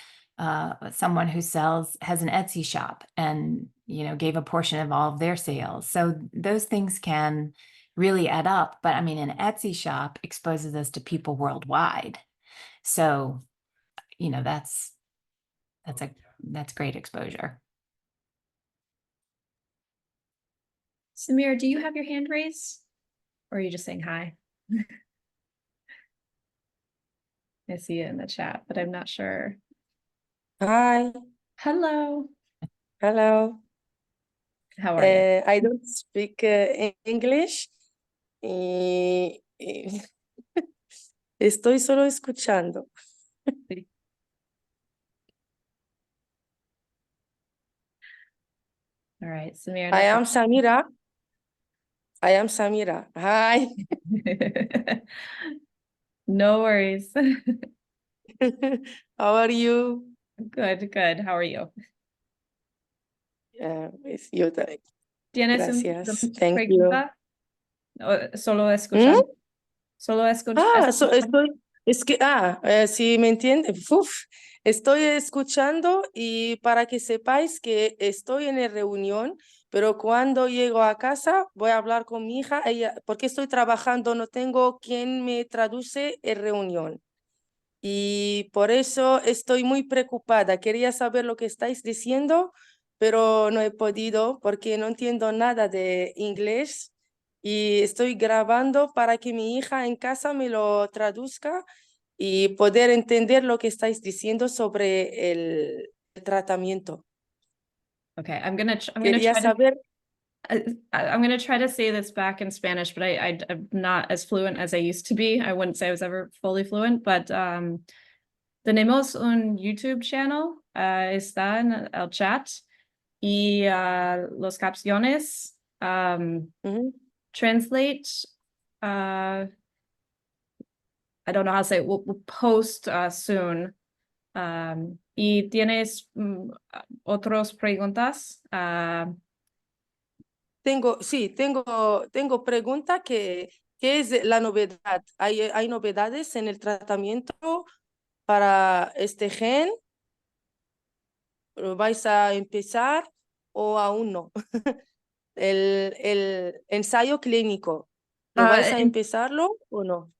someone who has an Etsy shop and, gave a portion of all of their sales. So those things can really add up. But I mean, an Etsy shop exposes us to people worldwide. So, that's great exposure. Samira, do you have your hand raised? Or are you just saying hi? I see it in the chat, but I'm not sure. Hi, Hello. hello. How are you? I don't speak English. Y estoy solo escuchando. All right, Samira. I am Samira. I am Samira. Hi. No worries. How are you? Good, good. How are you? Pues yo también. ¿Tienes Gracias. una Thank you. pregunta? ¿O solo escuchando? Solo escuchando. Si me entiende, estoy escuchando y para que sepáis que estoy en la reunión, pero cuando llego a casa voy a hablar con mi hija, porque estoy trabajando, no tengo quien me traduce en reunión. Y por eso estoy muy preocupada. Quería saber lo que estáis diciendo, pero no he podido porque no entiendo nada de inglés. Y estoy grabando para que mi hija en casa me lo traduzca y poder entender lo que estáis diciendo sobre el tratamiento. Okay, I'm gonna Quería saber. I'm gonna try to say this back in Spanish, but I'm not as fluent as I used to be. I wouldn't say I was ever fully fluent, but tenemos un YouTube channel, está en el chat, y los capciones translate. I don't know how to say it. We'll post soon. Y tienes otras preguntas. Tengo pregunta ¿qué es la novedad? ¿Hay novedades en el tratamiento para este gen? ¿Lo vais a empezar o aún no? el ensayo clínico, ¿lo vais a empezarlo o no?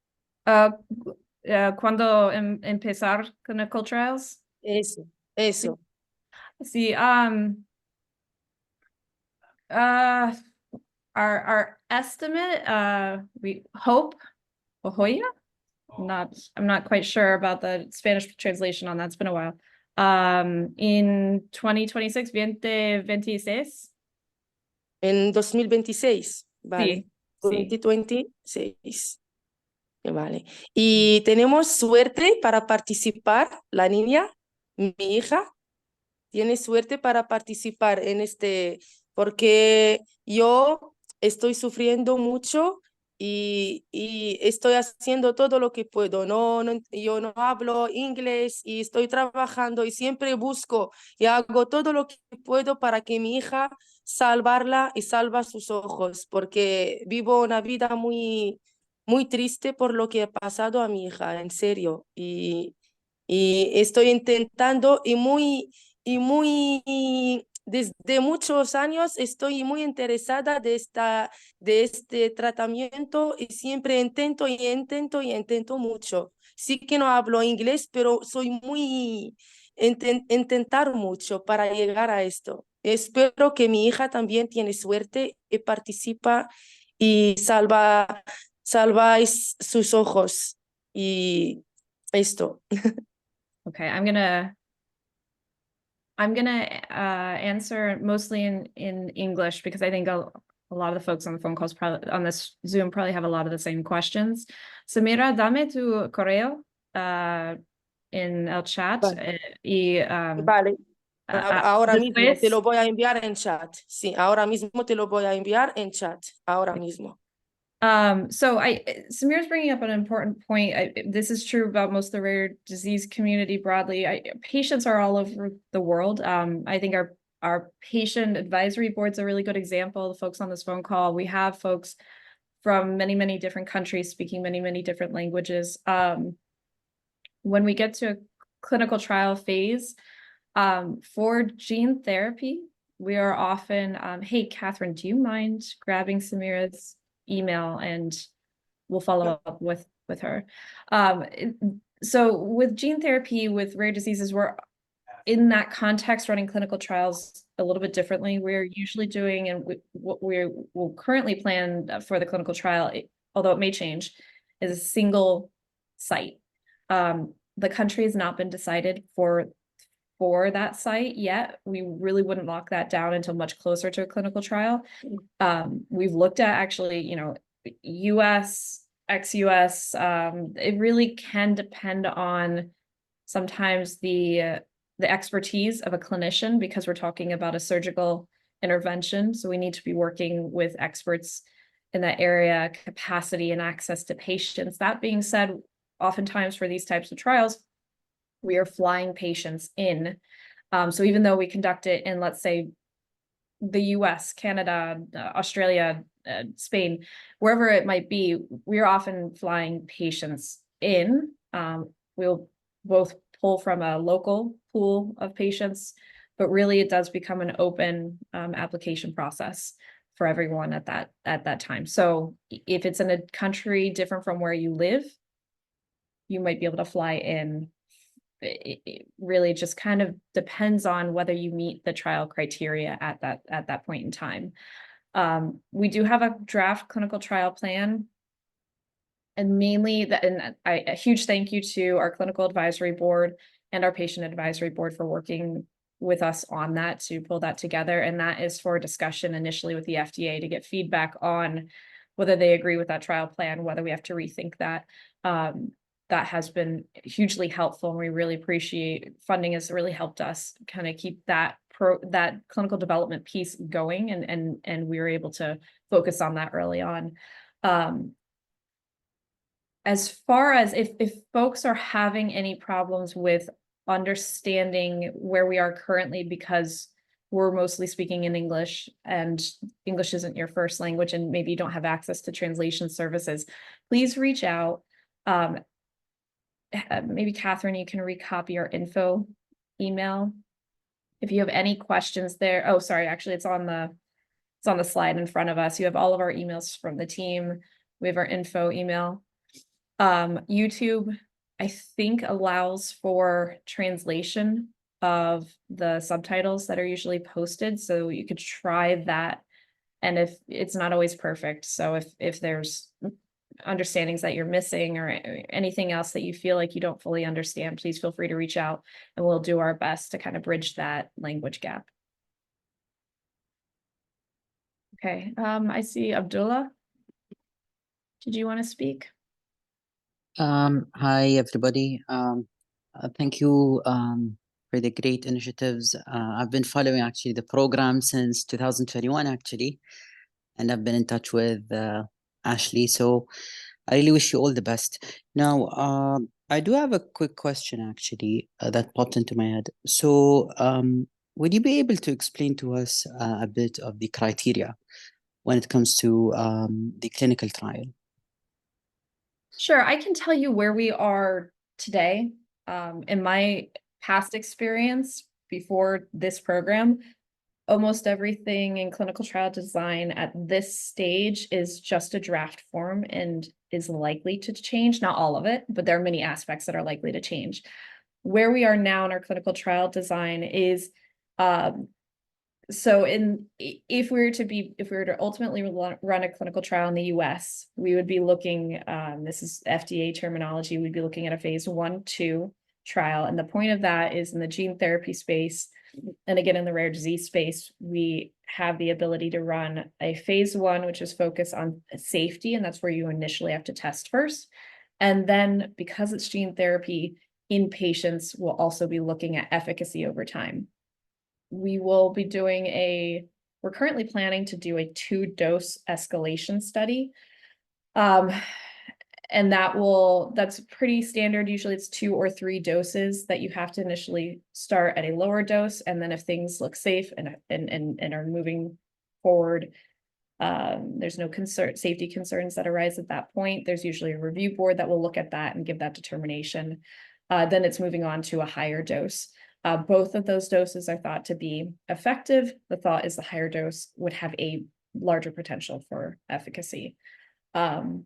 ¿Cuándo empezar clinical trials? Eso. Sí, our estimate, we hope, I'm not quite sure about the Spanish translation on that. It's been a while. In 2026, 2026. En 2026, vale. Sí. 2026. Vale. Y tenemos suerte para participar, la niña, mi hija, tiene suerte para participar en porque yo estoy sufriendo mucho y estoy haciendo todo lo que puedo. Yo no hablo inglés y estoy trabajando y siempre busco y hago todo lo que puedo para que mi hija salvarla y salva sus ojos, porque vivo una vida muy, muy triste por lo que ha pasado a mi hija, en serio. Y estoy intentando desde muchos años estoy muy interesada de este tratamiento y siempre intento mucho. Sí que no hablo inglés, pero soy muy intentar mucho para llegar a esto. Espero que mi hija también tiene suerte y participa y salváis sus ojos. Y esto. Okay, I'm gonna answer mostly in English because I think a lot of the folks on the phone calls probably on this Zoom probably have a lot of the same questions. Samira, dame tu correo en el chat Vale. y Vale. Ahora mismo te después lo voy a enviar en chat. Sí, ahora mismo te lo voy a enviar en chat. Ahora mismo. So Samir's bringing up an important point. This is true about most of the rare disease community broadly. Patients are all over the world. I think our patient advisory board's a really good example. The folks on this phone call, we have folks from many, many different countries speaking many, many different languages. When we get to a clinical trial phase, for gene therapy, we are often, hey, Catherine, do you mind grabbing Samira's email and we'll follow up with her. So with gene therapy, with rare diseases, we're in that context running clinical trials a little bit differently. We're usually doing, and what we will currently plan for the clinical trial, although it may change, is a single site. The country has not been decided for that site yet. We really wouldn't lock that down until much closer to a clinical trial. We've looked at actually, US, ex-US, it really can depend on sometimes the expertise of a clinician because we're talking about a surgical intervention. So we need to be working with experts in that area, capacity and access to patients. That being said, oftentimes for these types of trials, we are flying patients in. So even though we conduct it in, let's say, the US, Canada, Australia, Spain, wherever it might be, we're often flying patients in. We'll both pull from a local pool of patients, but really it does become an open application process for everyone at that time. So if it's in a country different from where you live, you might be able to fly in. It really just kind of depends on whether you meet the trial criteria at that point in time. We do have a draft clinical trial plan, and mainly a huge thank you to our clinical advisory board and our patient advisory board for working with us on that to pull that together. And that is for discussion initially with the FDA to get feedback on whether they agree with that trial plan, whether we have to rethink that. That has been hugely helpful, and we really appreciate funding has really helped us kind of keep that clinical development piece going, and we were able to focus on that early on. As far as if folks are having any problems with understanding where we are currently, because we're mostly speaking in English and English isn't your first language and maybe you don't have access to translation services, please reach out. Maybe Catherine, you can recopy our info email. If you have any questions there, oh, sorry, actually it's on the slide in front of us. You have all of our emails from the team. We have our info email. YouTube, I think, allows for translation of the subtitles that are usually posted. So you could try that. And if it's not always perfect. So if there's understandings that you're missing or anything else that you feel like you don't fully understand, please feel free to reach out and we'll do our best to kind of bridge that language gap. Okay, I see Abdullah. Did you want to speak? Hi, everybody. Thank you for the great initiatives. I've been following actually the program since 2021, actually. and I've been in touch with Ashley. So I really wish you all the best. Now, I do have a quick question actually that popped into my head. So, would you be able to explain to us a bit of the criteria when it comes to the clinical trial? Sure, I can tell you where we are today. In my past experience before this program, almost everything in clinical trial design at this stage is just a draft form and is likely to change. Not all of it, but there are many aspects that are likely to change. Where we are now in our clinical trial design is so if we were to ultimately run a clinical trial in the US, we would be looking, this is FDA terminology, we'd be looking at a phase 1/2 trial. And the point of that is in the gene therapy space, and again, in the rare disease space, we have the ability to run a phase 1, which is focused on safety, and that's where you initially have to test first. And then because it's gene therapy in patients, we'll also be looking at efficacy over time. We will be doing we're currently planning to do a 2-dose escalation study. And that's pretty standard. Usually it's 2 or 3 doses that you have to initially start at a lower dose. And then if things look safe and are moving forward, there's no safety concerns that arise at that point. There's usually a review board that will look at that and give that determination. Then it's moving on to a higher dose. Both of those doses are thought to be effective. The thought is the higher dose would have a larger potential for efficacy. And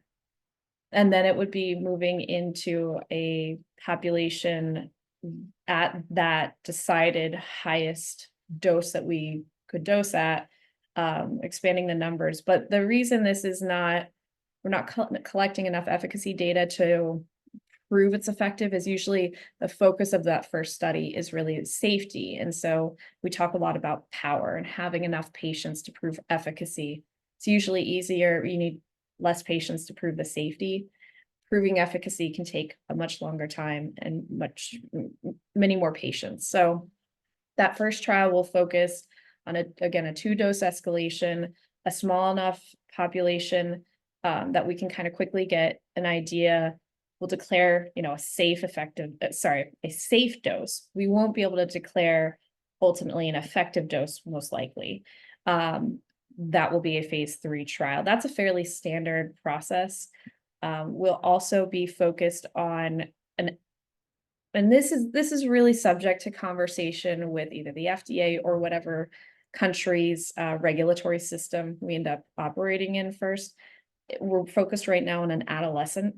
then it would be moving into a population at that decided highest dose that we could dose at, expanding the numbers. But the reason this is we're not collecting enough efficacy data to prove it's effective is usually the focus of that first study is really safety. And so we talk a lot about power and having enough patients to prove efficacy. It's usually easier. You need less patients to prove the safety. Proving efficacy can take a much longer time and many more patients. So that first trial will focus on a 2-dose escalation, a small enough population that we can kind of quickly get an idea. We'll declare, a safe dose. We won't be able to declare ultimately an effective dose, most likely. That will be a phase 3 trial. That's a fairly standard process. We'll also be focused on and this is really subject to conversation with either the FDA or whatever country's regulatory system we end up operating in first. We're focused right now on an adolescent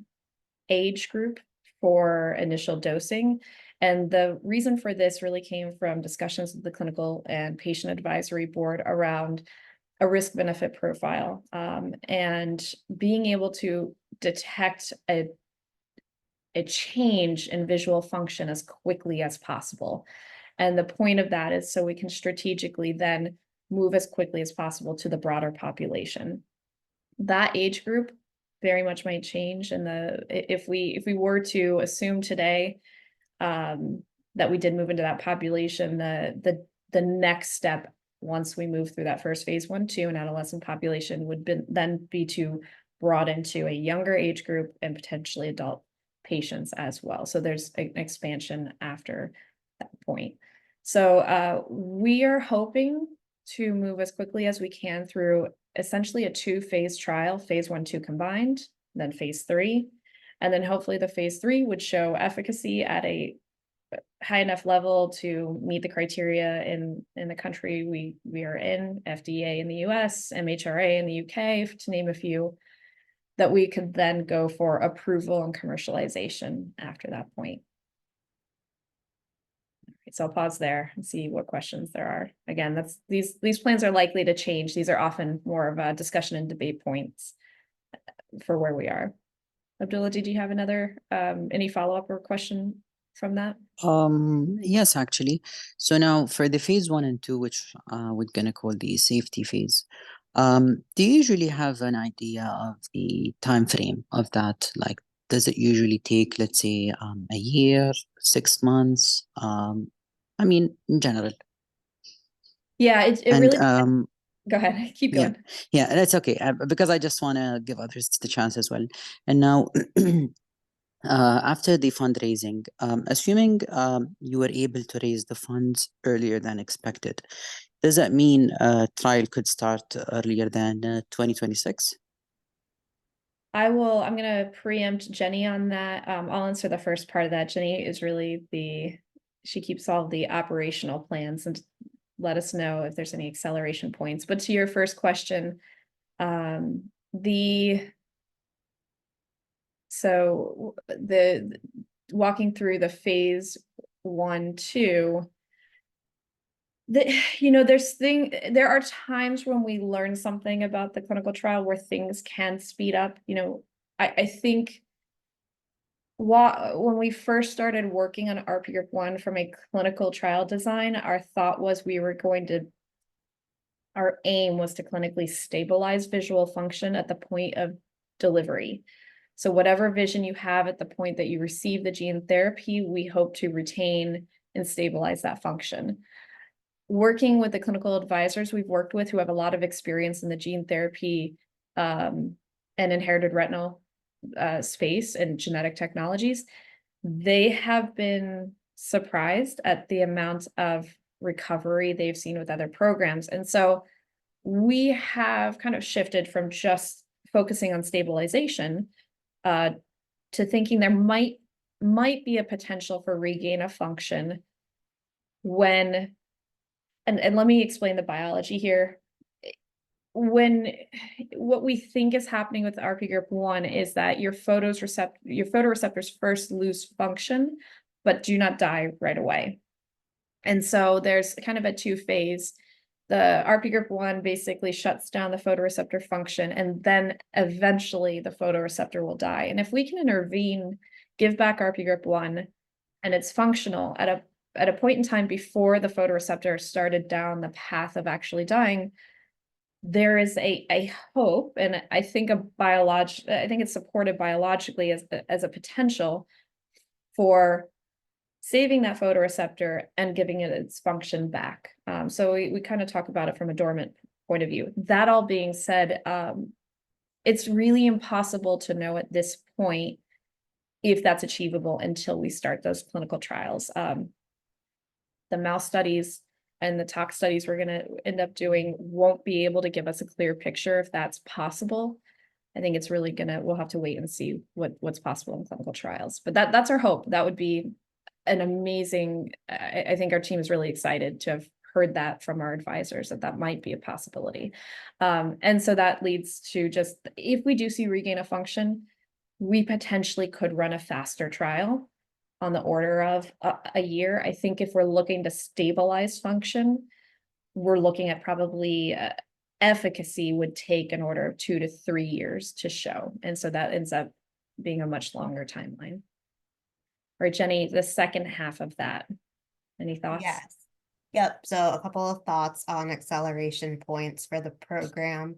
age group for initial dosing. And the reason for this really came from discussions with the clinical and patient advisory board around a risk benefit profile, and being able to detect a change in visual function as quickly as possible. And the point of that is so we can strategically then move as quickly as possible to the broader population. That age group very much might change. And if we were to assume today that we did move into that population, the next step once we move through that first phase 1/2 in adolescent population would then be to broaden to a younger age group and potentially adult patients as well. So there's an expansion after that point. So we are hoping to move as quickly as we can through essentially a 2-phase trial, phase 1/2 combined, then phase 3. And then hopefully the phase 3 would show efficacy at a high enough level to meet the criteria in the country we are in, FDA in the US, MHRA in the UK, to name a few, that we could then go for approval and commercialization after that point. Okay, so I'll pause there and see what questions there are. Again, these plans are likely to change. These are often more of a discussion and debate points for where we are. Abdullah, did you have any follow-up or question from that? Yes, actually. So now for the phase 1 and 2, which we're gonna call the safety phase, do you usually have an idea of the time frame of that? Like, does it usually take, let's say, a year, 6 months? I mean, in general. Yeah, it And really Go ahead, keep Yeah. going. Yeah, that's okay. Because I just want to give others the chance as well. And now, after the fundraising, assuming you were able to raise the funds earlier than expected, does that mean trial could start earlier than 2026? I'm gonna preempt Jenny on that. I'll answer the first part of that. Jenny is really she keeps all the operational plans and let us know if there's any acceleration points. But to your first question, walking through the phase 1-2, there are times when we learn something about the clinical trial where things can speed up. I think when we first started working on RPGRIP1 from a clinical trial design, our aim was to clinically stabilize visual function at the point of delivery. So whatever vision you have at the point that you receive the gene therapy, we hope to retain and stabilize that function. Working with the clinical advisors we've worked with who have a lot of experience in the gene therapy and inherited retinal space and genetic technologies, they have been surprised at the amount of recovery they've seen with other programs. And so we have kind of shifted from just focusing on stabilization to thinking there might be a potential for regain of function when, and let me explain the biology here. What we think is happening with RPGRIP1 is that your photoreceptors first lose function, but do not die right away. And so there's kind of a two-phase. The RPGRIP1 basically shuts down the photoreceptor function, and then eventually the photoreceptor will die. And if we can intervene, give back RPGRIP1, and it's functional at a point in time before the photoreceptor started down the path of actually dying, there is a hope, and I think I think it's supported biologically as a potential for saving that photoreceptor and giving it its function back. So we kind of talk about it from a dormant point of view. That all being said, it's really impossible to know at this point if that's achievable until we start those clinical trials. The mouse studies and the tox studies we're going to end up doing won't be able to give us a clear picture if that's possible. I think it's really we'll have to wait and see what's possible in clinical trials. But that's our hope. That would be an amazing, I think our team is really excited to have heard that from our advisors that might be a possibility. And so that leads to just, if we do see regain of function, we potentially could run a faster trial on the order of a year. I think if we're looking to stabilize function, we're looking at probably efficacy would take an order of 2 to 3 years to show. And so that ends up being a much longer timeline. All right, Jenny, the second half of that, any thoughts? Yes. Yep. So a couple of thoughts on acceleration points for the program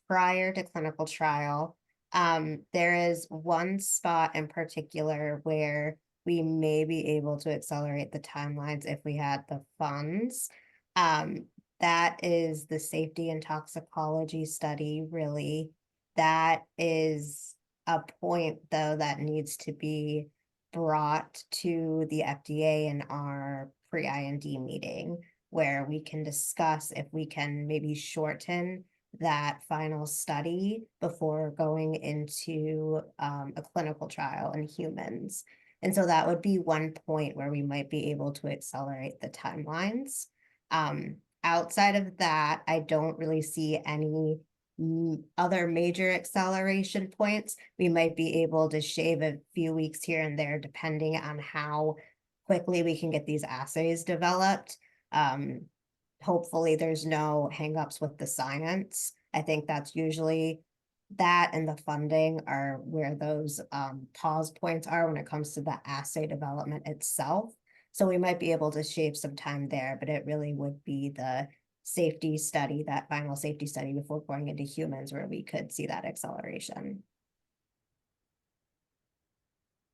prior to clinical trial. There is one spot in particular where we may be able to accelerate the timelines if we had the funds. That is the safety and toxicology study, really. That is a point, though, that needs to be brought to the FDA in our pre-IND meeting, where we can discuss if we can maybe shorten that final study before going into a clinical trial in humans. And so that would be one point where we might be able to accelerate the timelines. Outside of that, I don't really see any other major acceleration points. We might be able to shave a few weeks here and there, depending on how quickly we can get these assays developed. Hopefully there's no hangups with the science. I think that's usually that, and the funding are where those pause points are when it comes to the assay development itself. So we might be able to shave some time there, but it really would be the safety study, that final safety study before going into humans, where we could see that acceleration.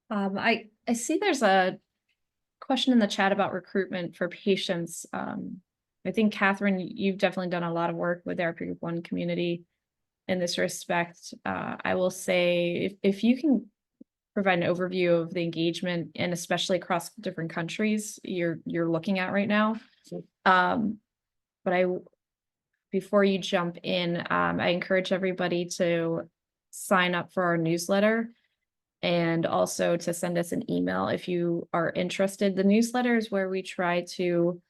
I see there's a question in the chat about recruitment for patients. I think, Catherine, you've definitely done a lot of work with the RPGRIP1 community in this respect. I will say if you can provide an overview of the engagement and especially across different countries you're looking at right now. But before you jump in, I encourage everybody to sign up for our newsletter and also to send us an email if you are interested. The newsletter is where we try to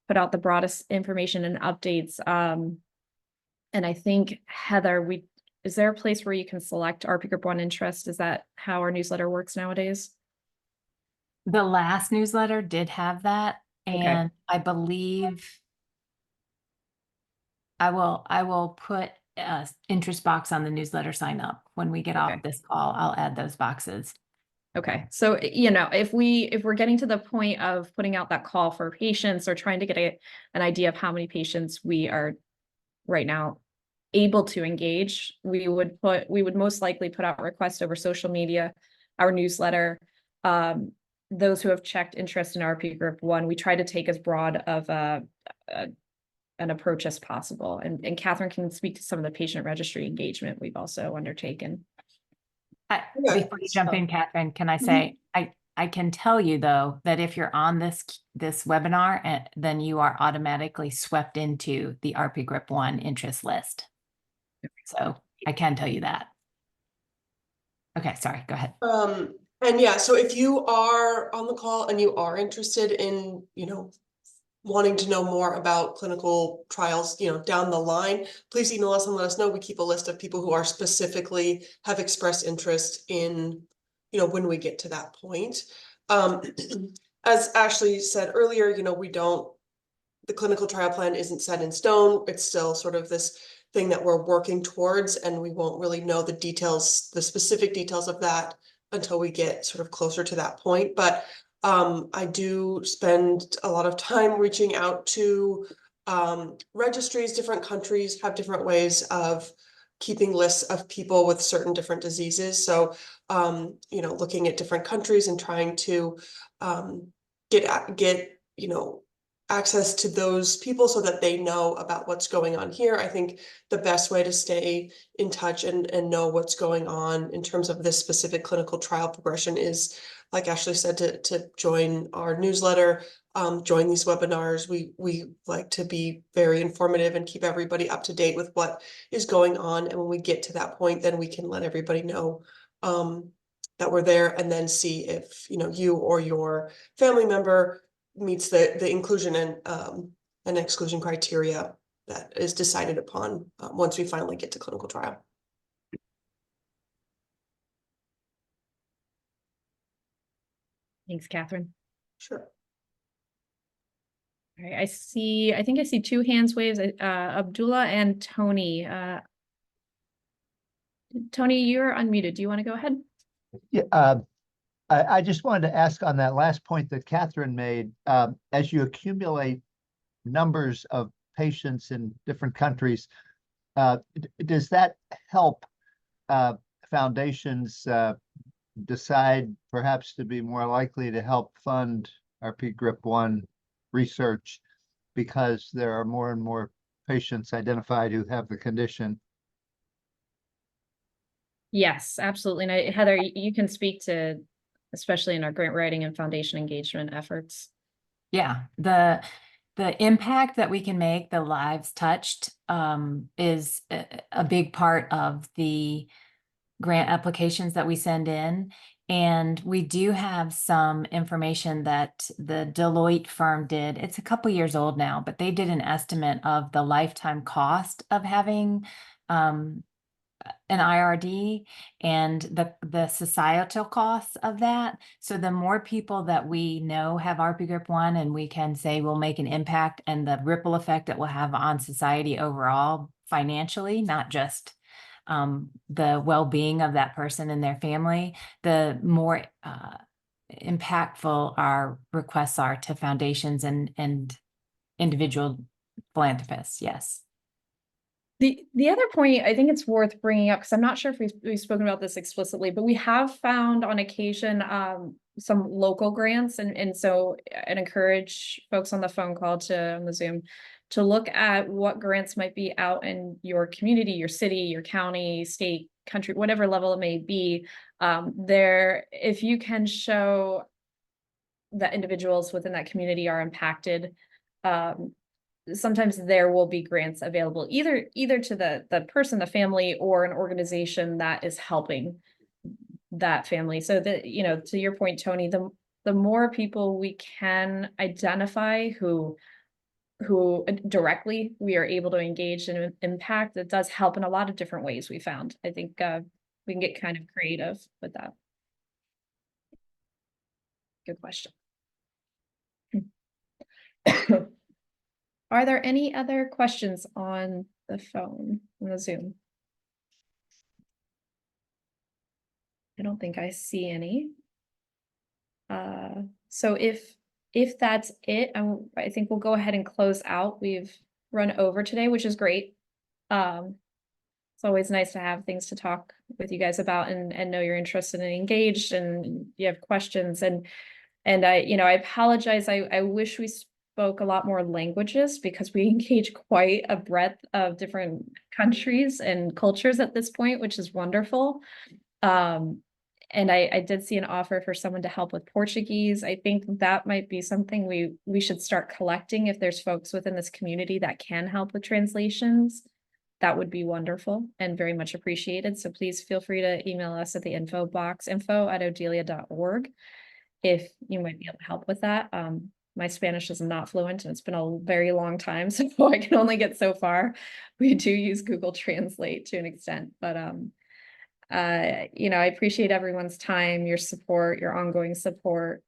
put out the broadest information and updates. And I think, Heather, is there a place where you can select RPGRIP1 interest? Is that how our newsletter works nowadays? The last newsletter did have that, and I believe I will put a interest box on the newsletter sign up. When we get off this call, I'll add those boxes. Okay, so if we're getting to the point of putting out that call for patients or trying to get an idea of how many patients we are right now able to engage, we would most likely put out requests over social media, our newsletter. Those who have checked interest in RPGRIP1, we try to take as broad of an approach as possible. And Catherine can speak to some of the patient registry engagement we've also undertaken. Before you jump in, Catherine, can I say, I can tell you though, that if you're on this webinar, then you are automatically swept into the RPGRIP1 interest list. So I can tell you that. Okay, sorry, go ahead. And yeah, so if you are on the call and you are interested in, wanting to know more about clinical trials, down the line, please email us and let us know. We keep a list of people who are specifically have expressed interest in, when we get to that point. As Ashley said earlier, the clinical trial plan isn't set in stone. It's still sort of this thing that we're working towards, and we won't really know the details, the specific details of that until we get sort of closer to that point. But I do spend a lot of time reaching out to registries. Different countries have different ways of keeping lists of people with certain different diseases. So, looking at different countries and trying to get access to those people so that they know about what's going on here. I think the best way to stay in touch and know what's going on in terms of this specific clinical trial progression is, like Ashley said, to join our newsletter, join these webinars. We like to be very informative and keep everybody up to date with what is going on. And when we get to that point, then we can let everybody know that we're there, and then see if you or your family member meets the inclusion and exclusion criteria that is decided upon once we finally get to clinical trial. Thanks, Catherine. Sure. All right, I think I see two hands waves, Abdullah and Tony. Tony, you're unmuted. Do you want to go ahead? Yeah, I just wanted to ask on that last point that Catherine made, as you accumulate numbers of patients in different countries, does that help foundations decide perhaps to be more likely to help fund RPGRIP1 research because there are more and more patients identified who have the condition? Yes, absolutely. And Heather, you can speak to, especially in our grant writing and foundation engagement efforts. Yeah, the impact that we can make, the lives touched, is a big part of the grant applications that we send in. And we do have some information that the Deloitte firm did. It's a couple years old now, but they did an estimate of the lifetime cost of having an IRD and the societal costs of that. So the more people that we know have RPGRIP1 and we can say will make an impact, and the ripple effect it will have on society overall financially, not just the well-being of that person and their family, the more impactful our requests are to foundations and individual philanthropists. Yes. The other point I think it's worth bringing up, because I'm not sure if we've spoken about this explicitly, but we have found on occasion some local grants, and so I'd encourage folks on the phone call on the Zoom to look at what grants might be out in your community, your city, your county, state, country, whatever level it may be. If you can show that individuals within that community are impacted, sometimes there will be grants available either to the person, the family, or an organization that is helping that family. So that, you know, to your point, Tony, the more people we can identify who directly we are able to engage and impact, it does help in a lot of different ways, we found. I think we can get kind of creative with that. Good question. Are there any other questions on the phone, on the Zoom? I don't think I see any. So if that's it, I think we'll go ahead and close out. We've run over today, which is great. It's always nice to have things to talk with you guys about and know you're interested and engaged and you have questions. And I apologize. I wish we spoke a lot more languages, because we engage quite a breadth of different countries and cultures at this point, which is wonderful. And I did see an offer for someone to help with Portuguese. I think that might be something we should start collecting. If there's folks within this community that can help with translations, that would be wonderful and very much appreciated. So please feel free to email us at the info box, info@odylia.org, if you might be able to help with that. My Spanish is not fluent and it's been a very long time, so I can only get so far. We do use Google Translate to an extent, but I appreciate everyone's time, your support, your ongoing support.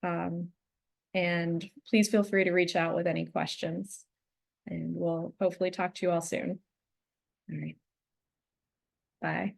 And please feel free to reach out with any questions, and we'll hopefully talk to you all soon. All right. Bye.